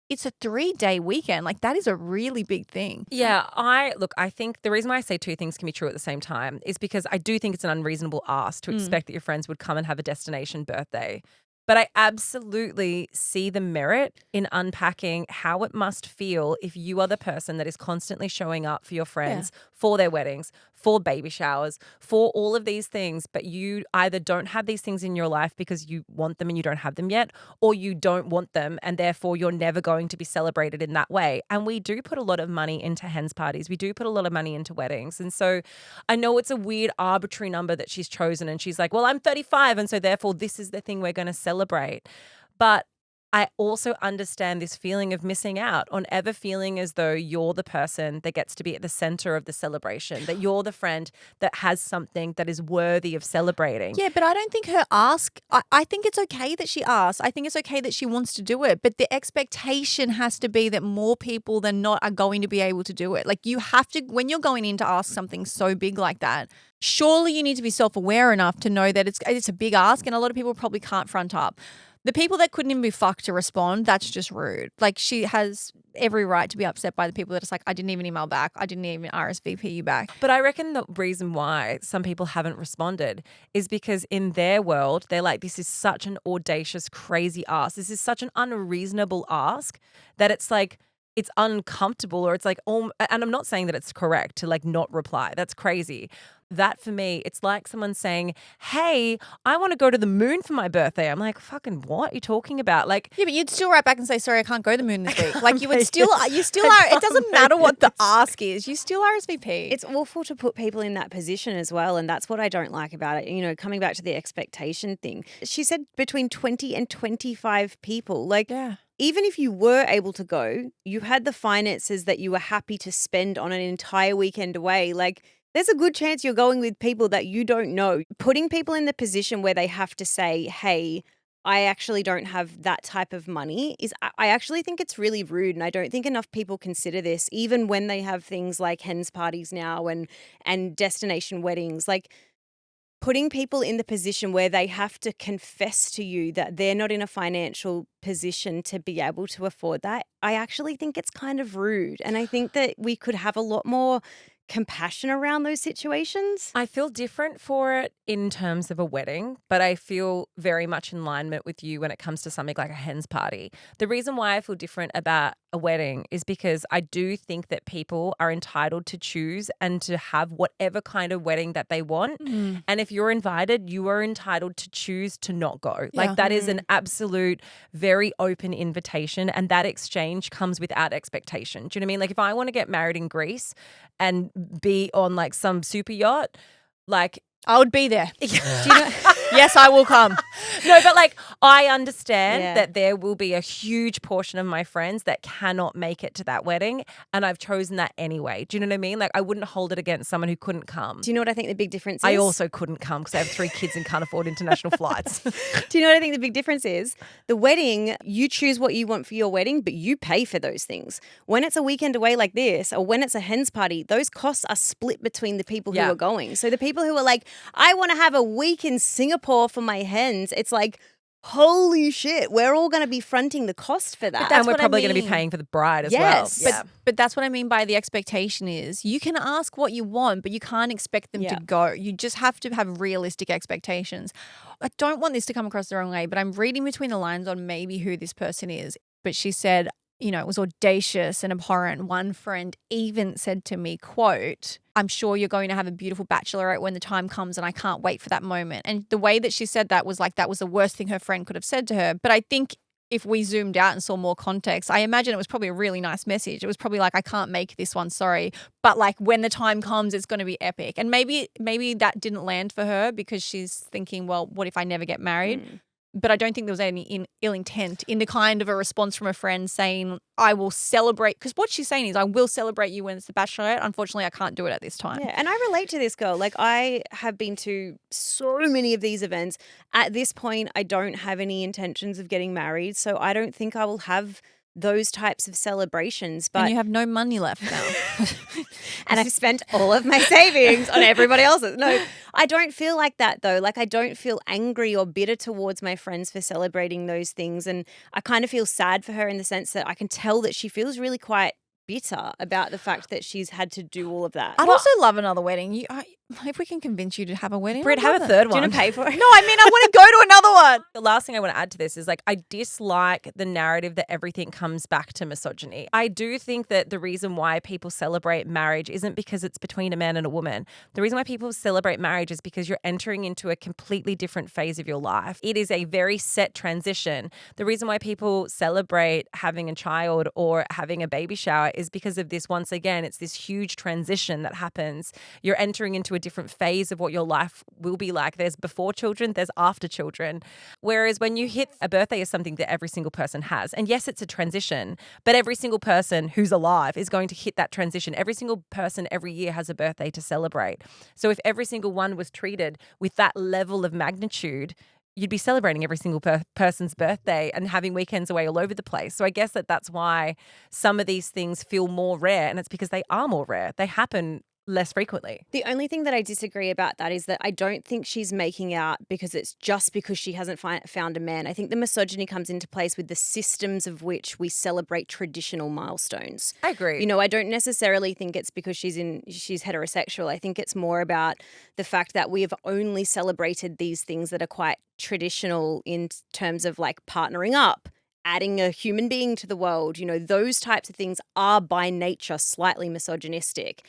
it's a 3-day weekend. Like that is a really big thing. Yeah, I think the reason why I say two things can be true at the same time is because I do think it's an unreasonable ask to expect that your friends would come and have a destination birthday. But I absolutely see the merit in unpacking how it must feel if you are the person that is constantly showing up for your friends, for their weddings, for baby showers, for all of these things, but you either don't have these things in your life because you want them and you don't have them yet, or you don't want them and therefore you're never going to be celebrated in that way. And we do put a lot of money into hens parties. We do put a lot of money into weddings. And so I know it's a weird arbitrary number that she's chosen and she's like, well, I'm 35 and so therefore this is the thing we're going to celebrate. But I also understand this feeling of missing out, on ever feeling as though you're the person that gets to be at the center of the celebration, that you're the friend that has something that is worthy of celebrating. Yeah, but I don't think her ask, I think it's okay that she asks. I think it's okay that she wants to do it. But the expectation has to be that more people than not are going to be able to do it. Like you have to, when you're going in to ask something so big like that, surely you need to be self-aware enough to know that it's a big ask and a lot of people probably can't front up. The people that couldn't even be fucked to respond, that's just rude. Like she has every right to be upset by the people that it's like, I didn't even email back. I didn't even RSVP you back. But I reckon the reason why some people haven't responded is because in their world, they're like, this is such an audacious, crazy ask. This is such an unreasonable ask that it's like, it's uncomfortable or it's like, and I'm not saying that it's correct to like not reply. That's crazy. That for me, it's like someone saying, hey, I want to go to the moon for my birthday. I'm like, fucking what are you talking about? Like, yeah, but you'd still write back and say, sorry, I can't go to the moon this week. Like you still are, it doesn't matter what the ask is. You still RSVP. It's awful to put people in that position as well. And that's what I don't like about it. You know, coming back to the expectation thing, she said between 20 and 25 people. Like, yeah. Even if you were able to go, you had the finances that you were happy to spend on an entire weekend away. Like, there's a good chance you're going with people that you don't know. Putting people in the position where they have to say, hey, I actually don't have that type of money I actually think it's really rude. And I don't think enough people consider this, even when they have things like hens parties now and destination weddings. Like, putting people in the position where they have to confess to you that they're not in a financial position to be able to afford that, I actually think it's kind of rude. And I think that we could have a lot more compassion around those situations. I feel different for it in terms of a wedding, but I feel very much in alignment with you when it comes to something like a hens party. The reason why I feel different about a wedding is because I do think that people are entitled to choose and to have whatever kind of wedding that they want. Mm. And if you're invited, you are entitled to choose to not go. Yeah. Like that is an absolute, very open invitation, and that exchange comes without expectation. Do you know what I mean? Like if I want to get married in Greece and be on like some super yacht, like I would be there. Do you know? Yes, I will come. No, but like I understand that there will be a huge portion of my friends that cannot make it to that wedding, and I've chosen that anyway. Do you know what I mean? Like I wouldn't hold it against someone who couldn't come. Do you know what I think the big difference is? I also couldn't come because I have 3 kids and can't afford international flights. Do you know what I think the big difference is? The wedding, you choose what you want for your wedding, but you pay for those things. When it's a weekend away like this, or when it's a hens party, those costs are split between the people who are going. So the people who are like, I want to have a week in Singapore for my hens, it's like, holy shit, we're all going to be fronting the cost for that. And we're probably going to be paying for the bride as well. But that's what I mean by the expectation is you can ask what you want, but you can't expect them to go. You just have to have realistic expectations. I don't want this to come across the wrong way, but I'm reading between the lines on maybe who this person is. But she said, you know, it was audacious and abhorrent. One friend even said to me, quote, I'm sure you're going to have a beautiful bachelorette when the time comes and I can't wait for that moment. And the way that she said that was like that was the worst thing her friend could have said to her. But I think if we zoomed out and saw more context, I imagine it was probably a really nice message. It was probably like, I can't make this one, sorry. But like when the time comes, it's going to be epic. And maybe that didn't land for her because she's thinking, well, what if I never get married? But I don't think there was any ill intent in the kind of a response from a friend saying, I will celebrate. Because what she's saying is, I will celebrate you when it's the bachelorette. Unfortunately, I can't do it at this time. Yeah, and I relate to this girl. Like, I have been to so many of these events. At this point, I don't have any intentions of getting married. So I don't think I will have those types of celebrations. But and you have no money left now. And I've spent all of my savings on everybody else's. No, I don't feel like that though. Like I don't feel angry or bitter towards my friends for celebrating those things. And I kind of feel sad for her in the sense that I can tell that she feels really quite bitter about the fact that she's had to do all of that. I'd also love another wedding. If we can convince you to have a wedding, Britt, have a third one. Do you want to pay for it? No, I mean, I want to go to another one. The last thing I want to add to this is like I dislike the narrative that everything comes back to misogyny. I do think that the reason why people celebrate marriage isn't because it's between a man and a woman. The reason why people celebrate marriage is because you're entering into a completely different phase of your life. It is a very set transition. The reason why people celebrate having a child or having a baby shower is because of this. Once again, it's this huge transition that happens. You're entering into a different phase of what your life will be like. There's before children, there's after children. Whereas when you hit a birthday is something that every single person has. And yes, it's a transition, but every single person who's alive is going to hit that transition. Every single person every year has a birthday to celebrate. So if every single one was treated with that level of magnitude, you'd be celebrating every single person's birthday and having weekends away all over the place. So I guess that's why some of these things feel more rare, and it's because they are more rare. They happen less frequently. The only thing that I disagree about that is that I don't think she's making out because it's just because she hasn't found a man. I think the misogyny comes into place with the systems of which we celebrate traditional milestones. I agree. You know, I don't necessarily think it's because she's heterosexual. I think it's more about the fact that we have only celebrated these things that are quite traditional in terms of like partnering up, adding a human being to the world. You know, those types of things are by nature slightly misogynistic.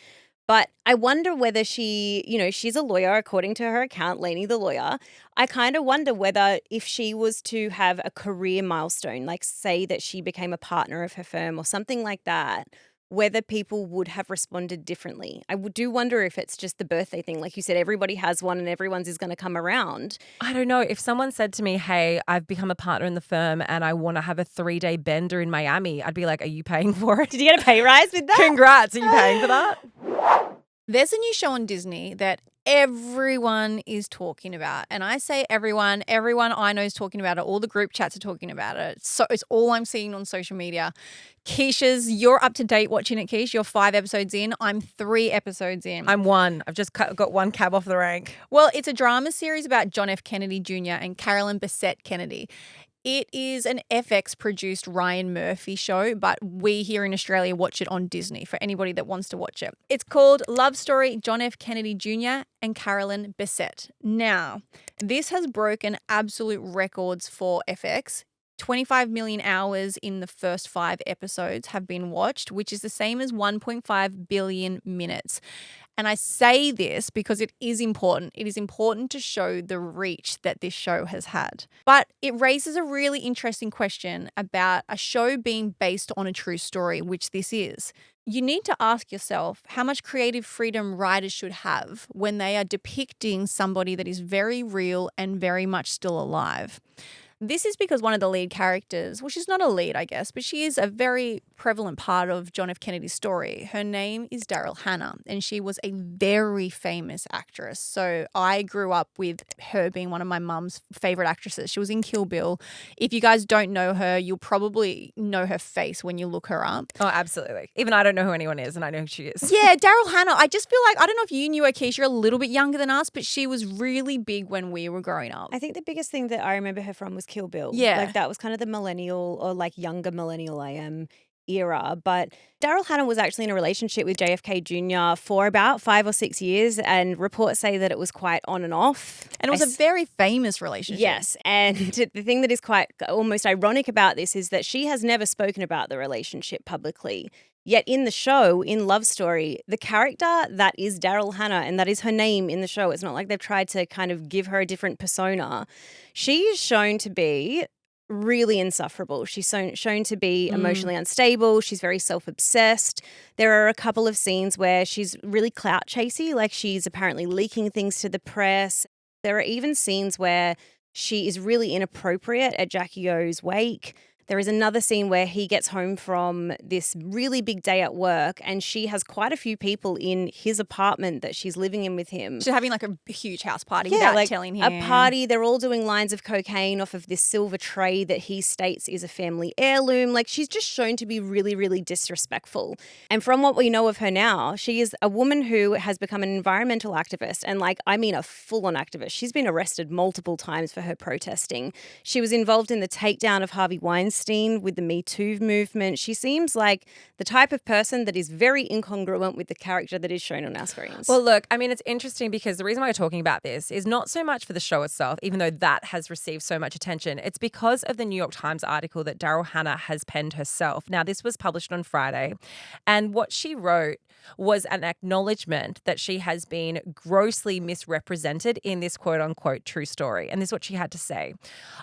But I wonder whether she's a lawyer, according to her account, Lainey the lawyer. I kind of wonder whether if she was to have a career milestone, like say that she became a partner of her firm or something like that, whether people would have responded differently. I do wonder if it's just the birthday thing. Like you said, everybody has one and everyone's is going to come around. I don't know. If someone said to me, hey, I've become a partner in the firm and I want to have a 3-day bender in Miami, I'd be like, are you paying for it? Did you get a pay rise with that? Congrats. Are you paying for that? There's a new show on Disney that everyone is talking about. And I say everyone I know is talking about it. All the group chats are talking about it. So it's all I'm seeing on social media. Keisha's, you're up to date watching it, Keish. You're 5 episodes in. I'm 3 episodes in. I'm 1. I've just got 1 cab off the rank. Well, it's a drama series about John F. Kennedy Jr. and Carolyn Bessette Kennedy. It is an FX-produced Ryan Murphy show, but we here in Australia watch it on Disney for anybody that wants to watch it. It's called Love Story, John F. Kennedy Jr. and Carolyn Bessette. Now, this has broken absolute records for FX. 25 million hours in the first 5 episodes have been watched, which is the same as 1.5 billion minutes. And I say this because it is important. It is important to show the reach that this show has had. But it raises a really interesting question about a show being based on a true story, which this is. You need to ask yourself how much creative freedom writers should have when they are depicting somebody that is very real and very much still alive. This is because one of the lead characters, well, she's not a lead, I guess, but she is a very prevalent part of John F. Kennedy's story. Her name is Daryl Hannah, and she was a very famous actress. So I grew up with her being one of my mum's favorite actresses. She was in Kill Bill. If you guys don't know her, you'll probably know her face when you look her up. Oh, absolutely. Even I don't know who anyone is, and I know who she is. Yeah, Daryl Hannah. I just feel like, I don't know if you knew her, Keisha, you're a little bit younger than us, but she was really big when we were growing up. I think the biggest thing that I remember her from was Kill Bill. Yeah. Like that was kind of the millennial or like younger millennial I am era. But Daryl Hannah was actually in a relationship with JFK Jr. for about 5 or 6 years, and reports say that it was quite on and off. And it was a very famous relationship. Yes. And the thing that is quite almost ironic about this is that she has never spoken about the relationship publicly. Yet in the show, in Love Story, the character that is Daryl Hannah, and that is her name in the show, it's not like they've tried to kind of give her a different persona. She is shown to be really insufferable. She's shown to be emotionally unstable. She's very self-obsessed. There are a couple of scenes where she's really clout chasey, like she's apparently leaking things to the press. There are even scenes where she is really inappropriate at Jackie O's wake. There is another scene where he gets home from this really big day at work and she has quite a few people in his apartment that she's living in with him. She's having like a huge house party without telling him. A party. They're all doing lines of cocaine off of this silver tray that he states is a family heirloom. Like she's just shown to be really, really disrespectful. And from what we know of her now, she is a woman who has become an environmental activist. And like, I mean a full-on activist. She's been arrested multiple times for her protesting. She was involved in the takedown of Harvey Weinstein with the Me Too movement. She seems like the type of person that is very incongruent with the character that is shown on our screens. Well, look, I mean, it's interesting because the reason why we're talking about this is not so much for the show itself, even though that has received so much attention. It's because of the New York Times article that Daryl Hannah has penned herself. Now, this was published on Friday, and what she wrote was an acknowledgement that she has been grossly misrepresented in this quote-unquote true story. And this is what she had to say.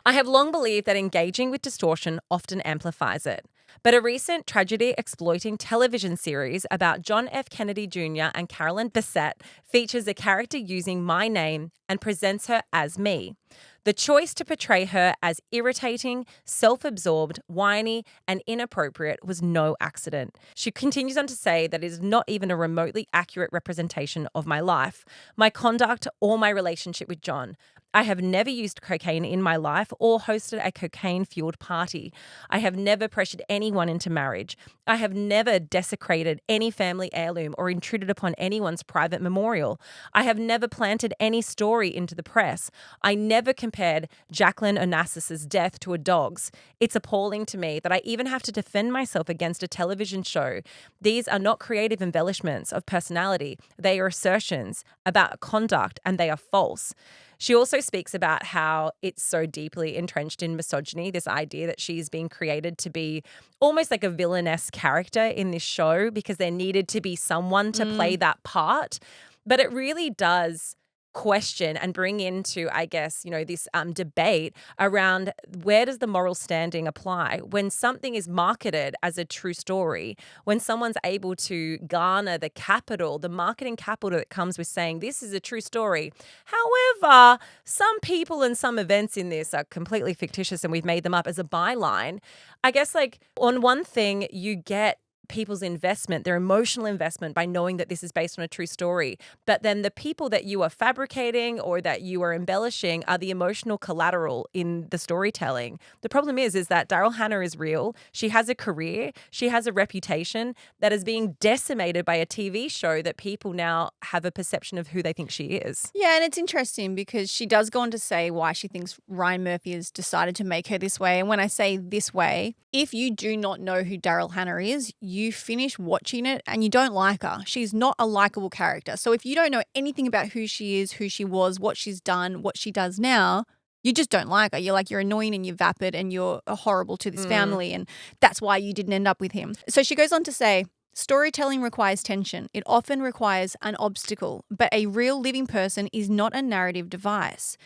I have long believed that engaging with distortion often amplifies it. But a recent tragedy-exploiting television series about John F. Kennedy Jr. and Carolyn Bessette features a character using my name and presents her as me. The choice to portray her as irritating, self-absorbed, whiny, and inappropriate was no accident. She continues on to say that it is not even a remotely accurate representation of my life, my conduct, or my relationship with John. I have never used cocaine in my life or hosted a cocaine-fueled party. I have never pressured anyone into marriage. I have never desecrated any family heirloom or intruded upon anyone's private memorial. I have never planted any story into the press. I never compared Jacqueline Onassis's death to a dog's. It's appalling to me that I even have to defend myself against a television show. These are not creative embellishments of personality. They are assertions about conduct, and they are false. She also speaks about how it's so deeply entrenched in misogyny, this idea that she's being created to be almost like a villainess character in this show because there needed to be someone to play that part. But it really does question and bring into, I guess, this debate around where does the moral standing apply when something is marketed as a true story, when someone's able to garner the capital, the marketing capital that comes with saying this is a true story. However, some people and some events in this are completely fictitious and we've made them up as a byline. I guess on one thing you get people's investment, their emotional investment by knowing that this is based on a true story. But then the people that you are fabricating or that you are embellishing are the emotional collateral in the storytelling. The problem is that Daryl Hannah is real. She has a career. She has a reputation that is being decimated by a TV show that people now have a perception of who they think she is. Yeah, and it's interesting because she does go on to say why she thinks Ryan Murphy has decided to make her this way. And when I say this way, if you do not know who Daryl Hannah is, you finish watching it and you don't like her. She's not a likable character. So if you don't know anything about who she is, who she was, what she's done, what she does now, you just don't like her. You're annoying and you're vapid and you're horrible to this family, and that's why you didn't end up with him. So she goes on to say, storytelling requires tension. It often requires an obstacle, but a real living person is not a narrative device.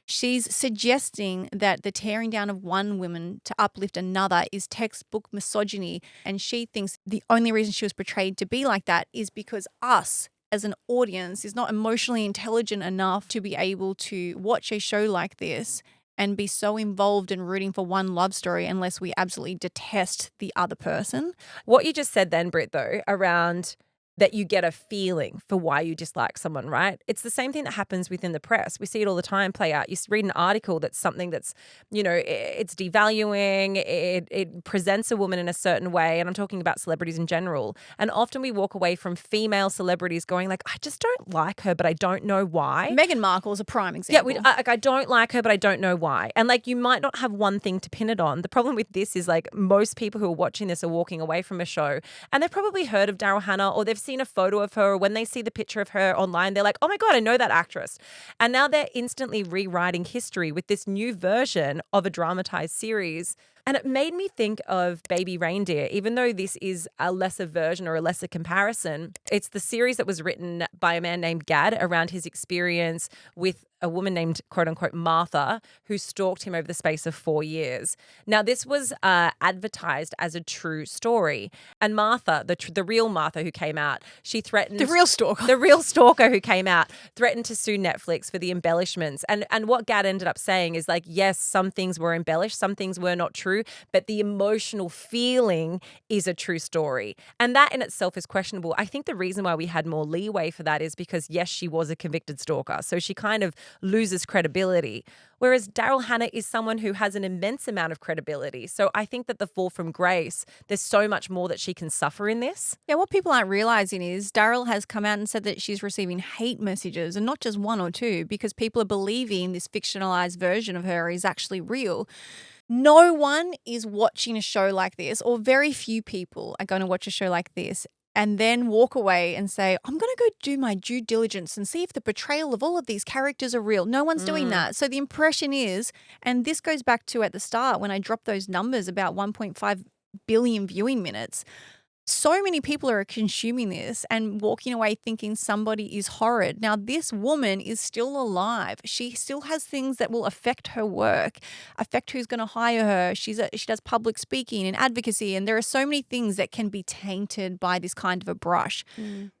She's suggesting that the tearing down of one woman to uplift another is textbook misogyny, and she thinks the only reason she was portrayed to be like that is because us as an audience is not emotionally intelligent enough to be able to watch a show like this and be so involved in rooting for one love story unless we absolutely detest the other person. What you just said then, Britt, though, around that you get a feeling for why you dislike someone, right? It's the same thing that happens within the press. We see it all the time play out. You read an article that's something that's, it's devaluing, it presents a woman in a certain way, and I'm talking about celebrities in general. And often we walk away from female celebrities going I just don't like her, but I don't know why. Meghan Markle is a prime example. Yeah, I don't like her, but I don't know why. And you might not have one thing to pin it on. The problem with this is most people who are watching this are walking away from a show and they've probably heard of Daryl Hannah or they've seen a photo of her, or when they see the picture of her online, they're like, oh my God, I know that actress. And now they're instantly rewriting history with this new version of a dramatized series. And it made me think of Baby Reindeer, even though this is a lesser version or a lesser comparison. It's the series that was written by a man named Gad around his experience with a woman named, quote unquote, Martha, who stalked him over the space of 4 years. Now, this was advertised as a true story. And Martha, the real Martha who came out, she threatened... The real stalker. The real stalker who came out threatened to sue Netflix for the embellishments. And what Gad ended up saying is yes, some things were embellished, some things were not true, but the emotional feeling is a true story. And that in itself is questionable. I think the reason why we had more leeway for that is because, yes, she was a convicted stalker. So she kind of loses credibility. Whereas Daryl Hannah is someone who has an immense amount of credibility. So I think that the fall from grace, there's so much more that she can suffer in this. Yeah, what people aren't realizing is Daryl has come out and said that she's receiving hate messages, and not just one or two, because people are believing this fictionalized version of her is actually real. No one is watching a show like this, or very few people are going to watch a show like this and then walk away and say, I'm going to go do my due diligence and see if the portrayal of all of these characters are real. No one's doing that. So the impression is, and this goes back to at the start when I dropped those numbers about 1.5 billion viewing minutes, so many people are consuming this and walking away thinking somebody is horrid. Now, this woman is still alive. She still has things that will affect her work, affect who's going to hire her. She does public speaking and advocacy, and there are so many things that can be tainted by this kind of a brush.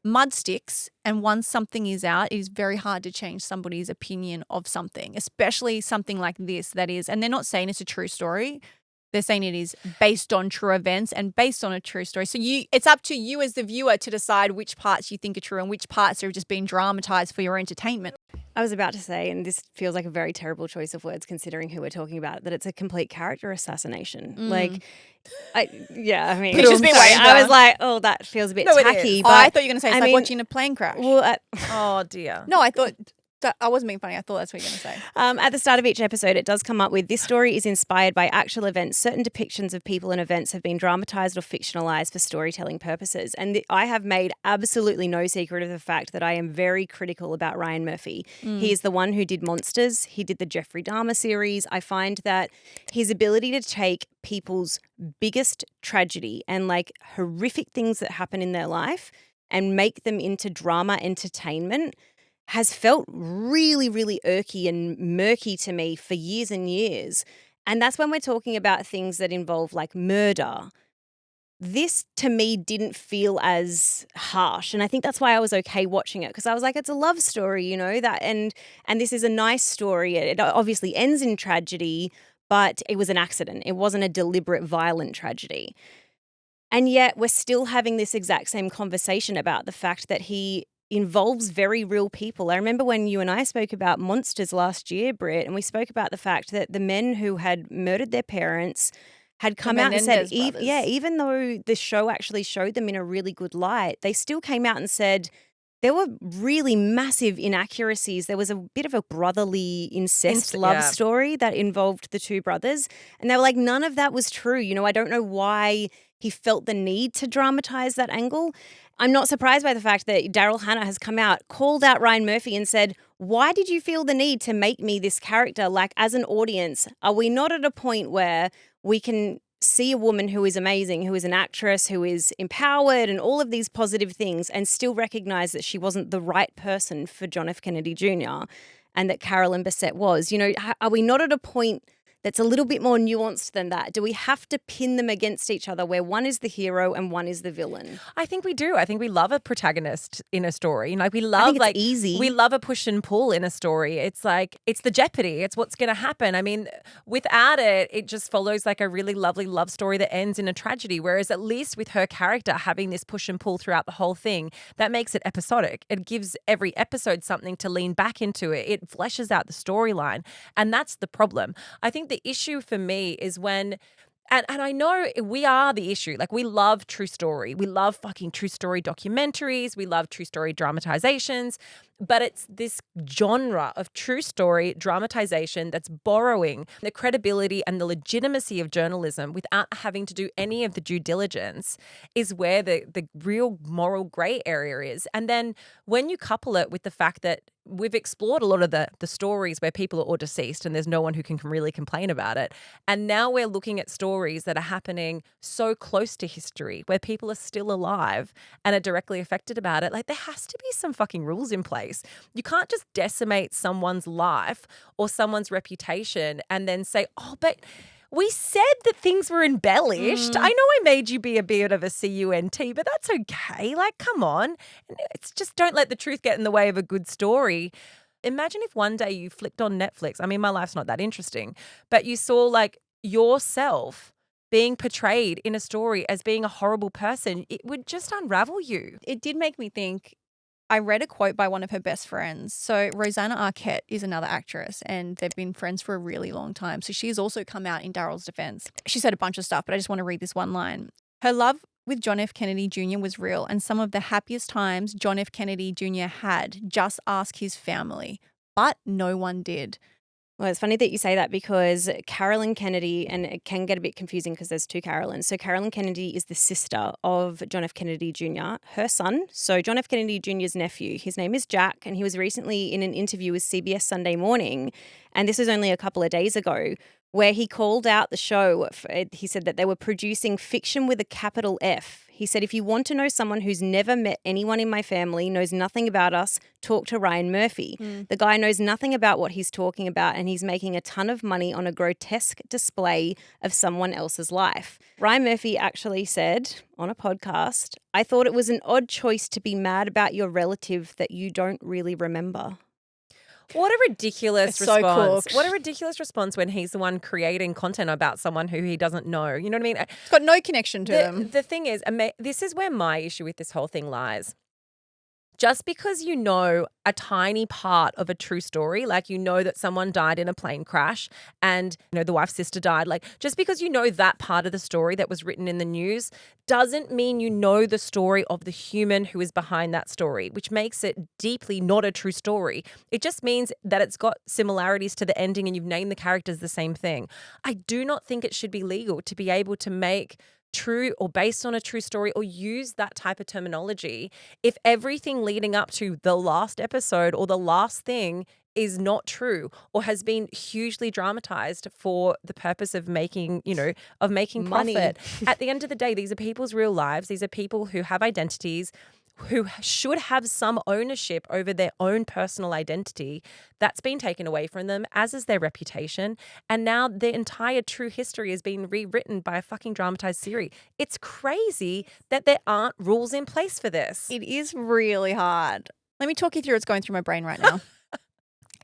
Mud sticks, and once something is out, it is very hard to change somebody's opinion of something, especially something like this that is, and they're not saying it's a true story. They're saying it is based on true events and based on a true story. So it's up to you as the viewer to decide which parts you think are true and which parts are just being dramatized for your entertainment. I was about to say, and this feels like a very terrible choice of words considering who we're talking about, that it's a complete character assassination. Like, I mean, Which has been way I was like, oh, that feels a bit tacky. Oh, But I thought you were going to say it's I like mean, watching a plane crash. well, Oh dear. No, I thought that I wasn't being funny. I thought that's what you were going to say. At the start of each episode, it does come up with this story is inspired by actual events. Certain depictions of people and events have been dramatized or fictionalized for storytelling purposes. And I have made absolutely no secret of the fact that I am very critical about Ryan Murphy. He is the one who did Monsters. He did the Jeffrey Dahmer series. I find that his ability to take people's biggest tragedy and like horrific things that happen in their life and make them into drama entertainment has felt really, really irky and murky to me for years and years. And that's when we're talking about things that involve like murder. This to me didn't feel as harsh. And I think that's why I was okay watching it, because I was like, it's a love story, you know, that and this is a nice story. It obviously ends in tragedy, but it was an accident. It wasn't a deliberate, violent tragedy. And yet we're still having this exact same conversation about the fact that he involves very real people. I remember when you and I spoke about Monsters last year, Britt, and we spoke about the fact that the men who had murdered their parents had come out and said, even though the show actually showed them in a really good light, they still came out and said there were really massive inaccuracies. There was a bit of a brotherly incest love story that involved the two brothers. And they were like, none of that was true. You know, I don't know why he felt the need to dramatize that angle. I'm not surprised by the fact that Daryl Hannah has come out, called out Ryan Murphy and said, why did you feel the need to make me this character? Like, as an audience, are we not at a point where we can see a woman who is amazing, who is an actress, who is empowered and all of these positive things and still recognize that she wasn't the right person for John F. Kennedy Jr. and that Carolyn Bessette was? You know, are we not at a point that's a little bit more nuanced than that? Do we have to pin them against each other where one is the hero and one is the villain? I think we do. I think we love a protagonist in a story. Like we love it's easy. We love a push and pull in a story. It's like it's the jeopardy. It's what's going to happen. I mean, without it, it just follows like a really lovely love story that ends in a tragedy. Whereas at least with her character having this push and pull throughout the whole thing, that makes it episodic. It gives every episode something to lean back into. It fleshes out the storyline, and that's the problem. I think the issue for me is when, and I know we are the issue. Like, we love true story. We love fucking true story documentaries. We love true story dramatizations. But it's this genre of true story dramatization that's borrowing the credibility and the legitimacy of journalism without having to do any of the due diligence is where the real moral gray area is. And then when you couple it with the fact that we've explored a lot of the stories where people are all deceased and there's no one who can really complain about it. And now we're looking at stories that are happening so close to history where people are still alive and are directly affected about it. Like, there has to be some fucking rules in place. You can't just decimate someone's life or someone's reputation and then say, oh, but we said that things were embellished. I know I made you be a bit of a CUNT, but that's okay. Like, come on. It's just, don't let the truth get in the way of a good story. Imagine if one day you flicked on Netflix. I mean, my life's not that interesting, but you saw like yourself being portrayed in a story as being a horrible person. It would just unravel you. It did make me think. I read a quote by one of her best friends. So Rosanna Arquette is another actress and they've been friends for a really long time. So she's also come out in Daryl's defense. She said a bunch of stuff, but I just want to read this one line. Her love with John F. Kennedy Jr. was real, and some of the happiest times John F. Kennedy Jr. had. Just ask his family. But no one did. Well, it's funny that you say that because Carolyn Kennedy, and it can get a bit confusing because there's two Carolyns. So Carolyn Kennedy is the sister of John F. Kennedy Jr., her son. So John F. Kennedy Jr.'s nephew, his name is Jack, and he was recently in an interview with CBS Sunday Morning, and this was only a couple of days ago, where he called out the show. He said that they were producing fiction with a capital F. He said, if you want to know someone who's never met anyone in my family, knows nothing about us, talk to Ryan Murphy. The guy knows nothing about what he's talking about, and he's making a ton of money on a grotesque display of someone else's life. Ryan Murphy actually said on a podcast, I thought it was an odd choice to be mad about your relative that you don't really remember. What a ridiculous It's so response. cooked. What a ridiculous response when he's the one creating content about someone who he doesn't know. You know what I mean? It's got no connection to them. The thing is, this is where my issue with this whole thing lies. Just because you know a tiny part of a true story, like you know that someone died in a plane crash and the wife's sister died, like just because you know that part of the story that was written in the news doesn't mean you know the story of the human who is behind that story, which makes it deeply not a true story. It just means that it's got similarities to the ending and you've named the characters the same thing. I do not think it should be legal to be able to make true or based on a true story or use that type of terminology if everything leading up to the last episode or the last thing is not true or has been hugely dramatized for the purpose of making, Money. profit. At the end of the day, these are people's real lives. These are people who have identities, who should have some ownership over their own personal identity. That's been taken away from them, as is their reputation. And now their entire true history is being rewritten by a fucking dramatized series. It's crazy that there aren't rules in place for this. It is really hard. Let me talk you through what's going through my brain right now.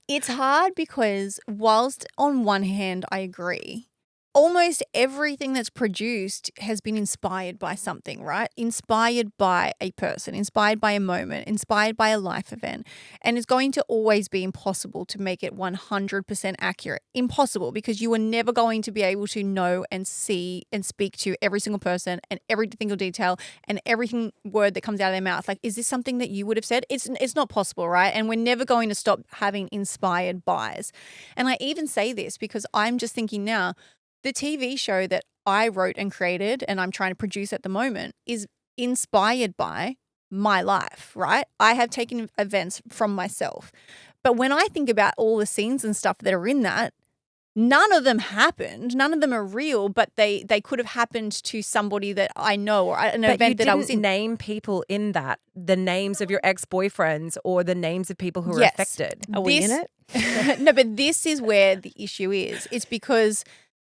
It's hard because whilst on one hand I agree, almost everything that's produced has been inspired by something, right? Inspired by a person, inspired by a moment, inspired by a life event. And it's going to always be impossible to make it 100% accurate. Impossible, because you are never going to be able to know and see and speak to every single person and every single detail and every word that comes out of their mouth. Like, is this something that you would have said? It's not possible, right? And we're never going to stop having inspired buys. And I even say this because I'm just thinking now, the TV show that I wrote and created and I'm trying to produce at the moment is inspired by my life, right? I have taken events from myself. But when I think about all the scenes and stuff that are in that, none of them happened. None of them are real, but they could have happened to somebody that I know or an event that I was in. Name people in that, the names of your ex-boyfriends or the names of people who are affected. Are we in it? No, but this is where the issue is. It's because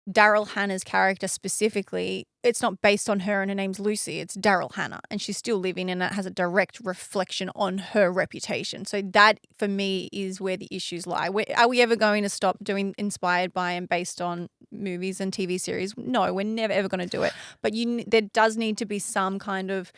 Daryl Hannah's character specifically, it's not based on her and her name's Lucy. It's Daryl Hannah and she's still living and that has a direct reflection on her reputation. So that for me is where the issues lie. Are we ever going to stop doing inspired by and based on movies and TV series? No, we're never ever going to do it. But there does need to be some kind of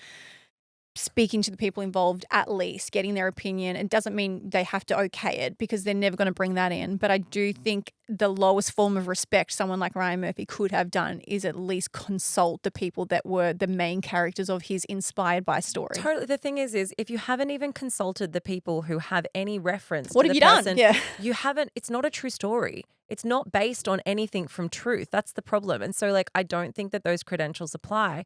speaking to the people involved, at least getting their opinion. It doesn't mean they have to okay it because they're never going to bring that in. But I do think the lowest form of respect someone like Ryan Murphy could have done is at least consult the people that were the main characters of his inspired by story. Totally. The thing is if you haven't even consulted the people who have any reference What to have the you person, done? Yeah. you haven't, it's not a true story. It's not based on anything from truth. That's the problem. And so I don't think that those credentials apply.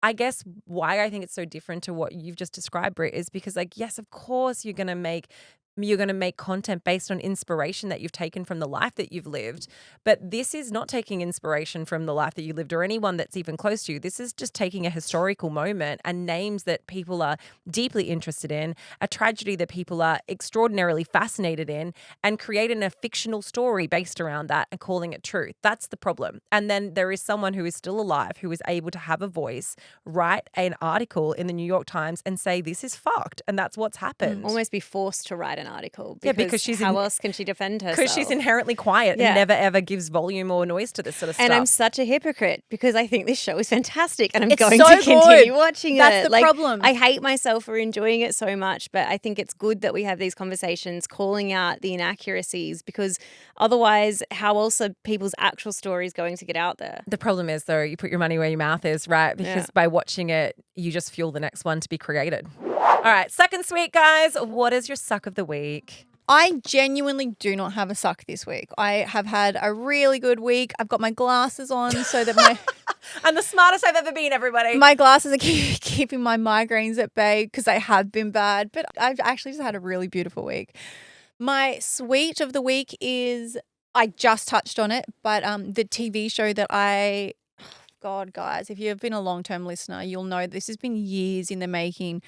I guess why I think it's so different to what you've just described, Britt, is because yes, of course you're going to make content based on inspiration that you've taken from the life that you've lived. But this is not taking inspiration from the life that you lived or anyone that's even close to you. This is just taking a historical moment and names that people are deeply interested in, a tragedy that people are extraordinarily fascinated in, and creating a fictional story based around that and calling it truth. That's the problem. And then there is someone who is still alive who is able to have a voice, write an article in the New York Times and say this is fucked. And that's what's happened. Almost be forced to write an article. Because she's how else can she defend herself? Because she's inherently quiet and never ever gives volume or noise to this sort of stuff. And I'm such a hypocrite because I think this show is fantastic and I'm It's going so to continue good. watching That's it. the problem. I hate myself for enjoying it so much, but I think it's good that we have these conversations calling out the inaccuracies because otherwise how else are people's actual stories going to get out there? The problem is, though, you put your money where your mouth is, right? Because by watching it, you just fuel the next one to be created. All right, suck and sweet, guys. What is your suck of the week? I genuinely do not have a suck this week. I have had a really good week. I've got my glasses on so that I'm the smartest I've ever been, everybody. my glasses are keeping my migraines at bay because they have been bad. But I've actually just had a really beautiful week. My sweet of the week is I just touched on it, but the TV show that God, guys, if you've been a long-term listener, you'll know this has been years in the making.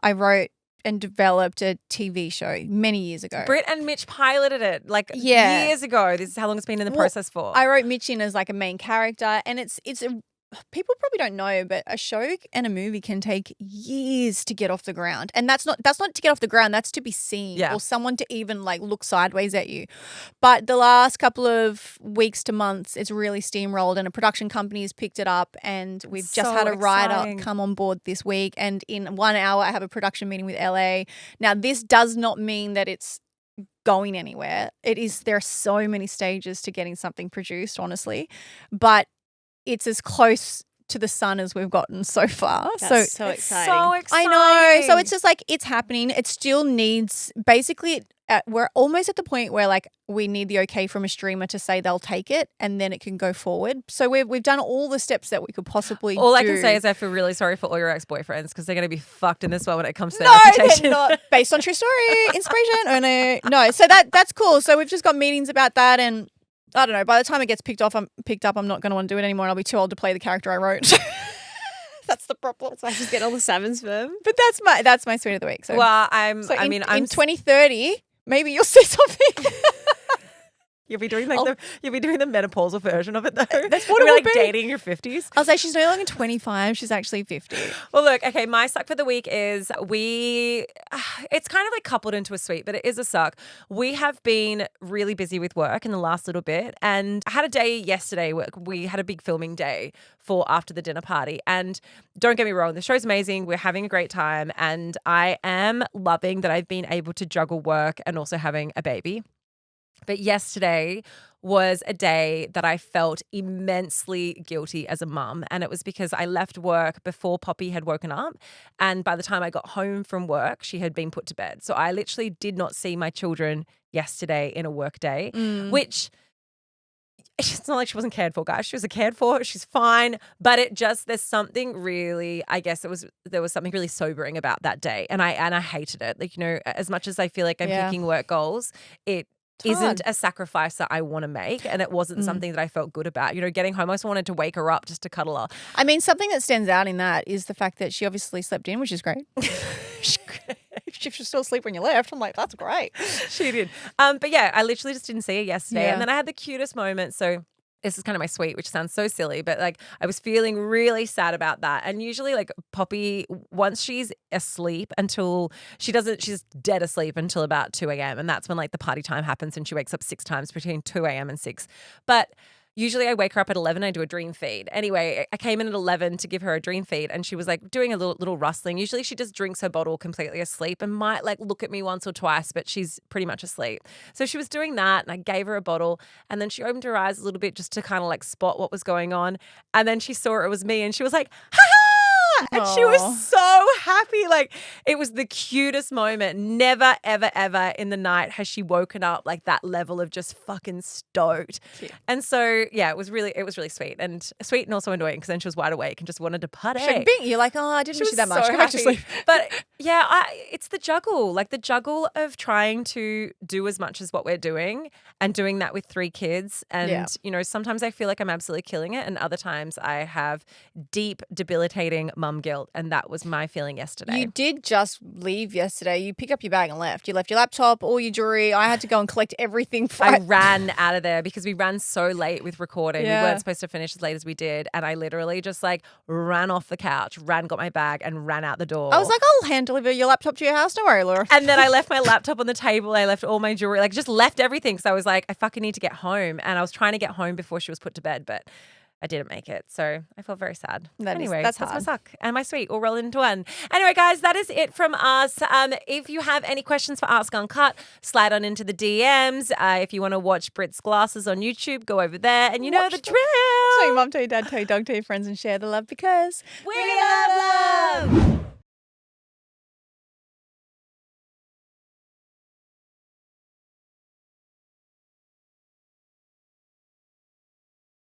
I wrote and developed a TV show many years ago. Britt and Mitch piloted it Yeah. years ago. This is how long it's been in the process for. I wrote Mitch in as like a main character, and people probably don't know, but a show and a movie can take years to get off the ground. And that's not to get off the ground, that's to be seen or someone to even like look sideways at you. But the last couple of weeks to months, it's really steamrolled and a production company has picked it up, and we've just had a writer come on board this week, and in 1 hour I have a production meeting with LA. Now, this does not mean that it's going anywhere. There are so many stages to getting something produced, honestly. But it's as close to the sun as we've gotten so far. That's so exciting. So exciting. I know. So it's just like it's happening. It still needs we're almost at the point where like we need the okay from a streamer to say they'll take it and then it can go forward. So we've done all the steps that we could possibly All do. I can say is I feel really sorry for all your ex-boyfriends because they're going to be fucked in this one when it comes to their No, reputation. they're not. Based on true story, inspiration. Oh no. So that's cool. So we've just got meetings about that, and I don't know. By the time it gets picked up, I'm not going to want to do it anymore. And I'll be too old to play the character I wrote. That's the problem. That's why I just get all the sevens for them. But that's my sweet of the week. So, Well, in I'm 2030, maybe you'll see something. You'll be doing the menopausal version of it though. That's what You'll it will like be. dating in your 50s. I was like, she's no longer 25. She's actually 50. Well, look, okay, my suck for the week is it's kind of like coupled into a sweet, but it is a suck. We have been really busy with work in the last little bit, and I had a day yesterday where we had a big filming day for after the dinner party. And don't get me wrong, the show's amazing. We're having a great time, and I am loving that I've been able to juggle work and also having a baby. But yesterday was a day that I felt immensely guilty as a mum. And it was because I left work before Poppy had woken up. And by the time I got home from work, she had been put to bed. So I literally did not see my children yesterday in a work day, which it's not like she wasn't cared for, guys. She was cared for. She's fine. But there's something really, I guess there was something really sobering about that day. And I hated it. Like, as much as I feel like I'm picking work goals, it isn't a sacrifice that I want to make, and it wasn't something that I felt good about. Getting home, I just wanted to wake her up just to cuddle her. I mean, something that stands out in that is the fact that she obviously slept in, which is great. She was still asleep when you left. I'm like, that's great. She did. But yeah, I literally just didn't see her yesterday. Yeah. And then I had the cutest moment. So this is kind of my sweet, which sounds so silly, but like I was feeling really sad about that. And usually like Poppy, once she's asleep she's dead asleep until about 2 a.m. And that's when like the party time happens and she wakes up 6 times between 2 a.m. and 6. But usually I wake her up at 11, I do a dream feed. Anyway, I came in at 11 to give her a dream feed and she was like doing a little rustling. Usually she just drinks her bottle completely asleep and might like look at me once or twice, but she's pretty much asleep. So she was doing that and I gave her a bottle and then she opened her eyes a little bit just to kind of like spot what was going on. And then she saw it was me and she was like, ha ha! And she was so happy. Like it was the cutest moment. Never, ever, ever in the night has she woken up like that level of just fucking stoked. Cute. And so, yeah, it was really sweet and also annoying because then she was wide awake and just wanted to party. You're like, oh, I didn't miss you that much. So Go back to sleep. But yeah, it's the juggle of trying to do as much as what we're doing and doing that with 3 kids. And, sometimes I feel like I'm absolutely killing it. And other times I have deep, debilitating mum guilt. And that was my feeling yesterday. You did just leave yesterday. You picked up your bag and left. You left your laptop, all your jewelry. I had to go and collect everything. I ran out of there because we ran so late with recording. Yeah. We weren't supposed to finish as late as we did. And I literally just like ran off the couch, got my bag and ran out the door. I was like, I'll hand deliver your laptop to your house. Don't worry, Laura. And then I left my laptop on the table. I left all my jewelry, like just left everything. So I was like, I fucking need to get home. And I was trying to get home before she was put to bed, but I didn't make it. So I felt very sad. That's my suck and my sweet all roll into one. Anyway, guys, that is it from us. If you have any questions for Ask Uncut, slide on into the DMs. If you want to watch Britt's glasses on YouTube, go over there and you know the drill. Tell your mom, tell your dad, tell your dog, tell your friends and share the love because we love love.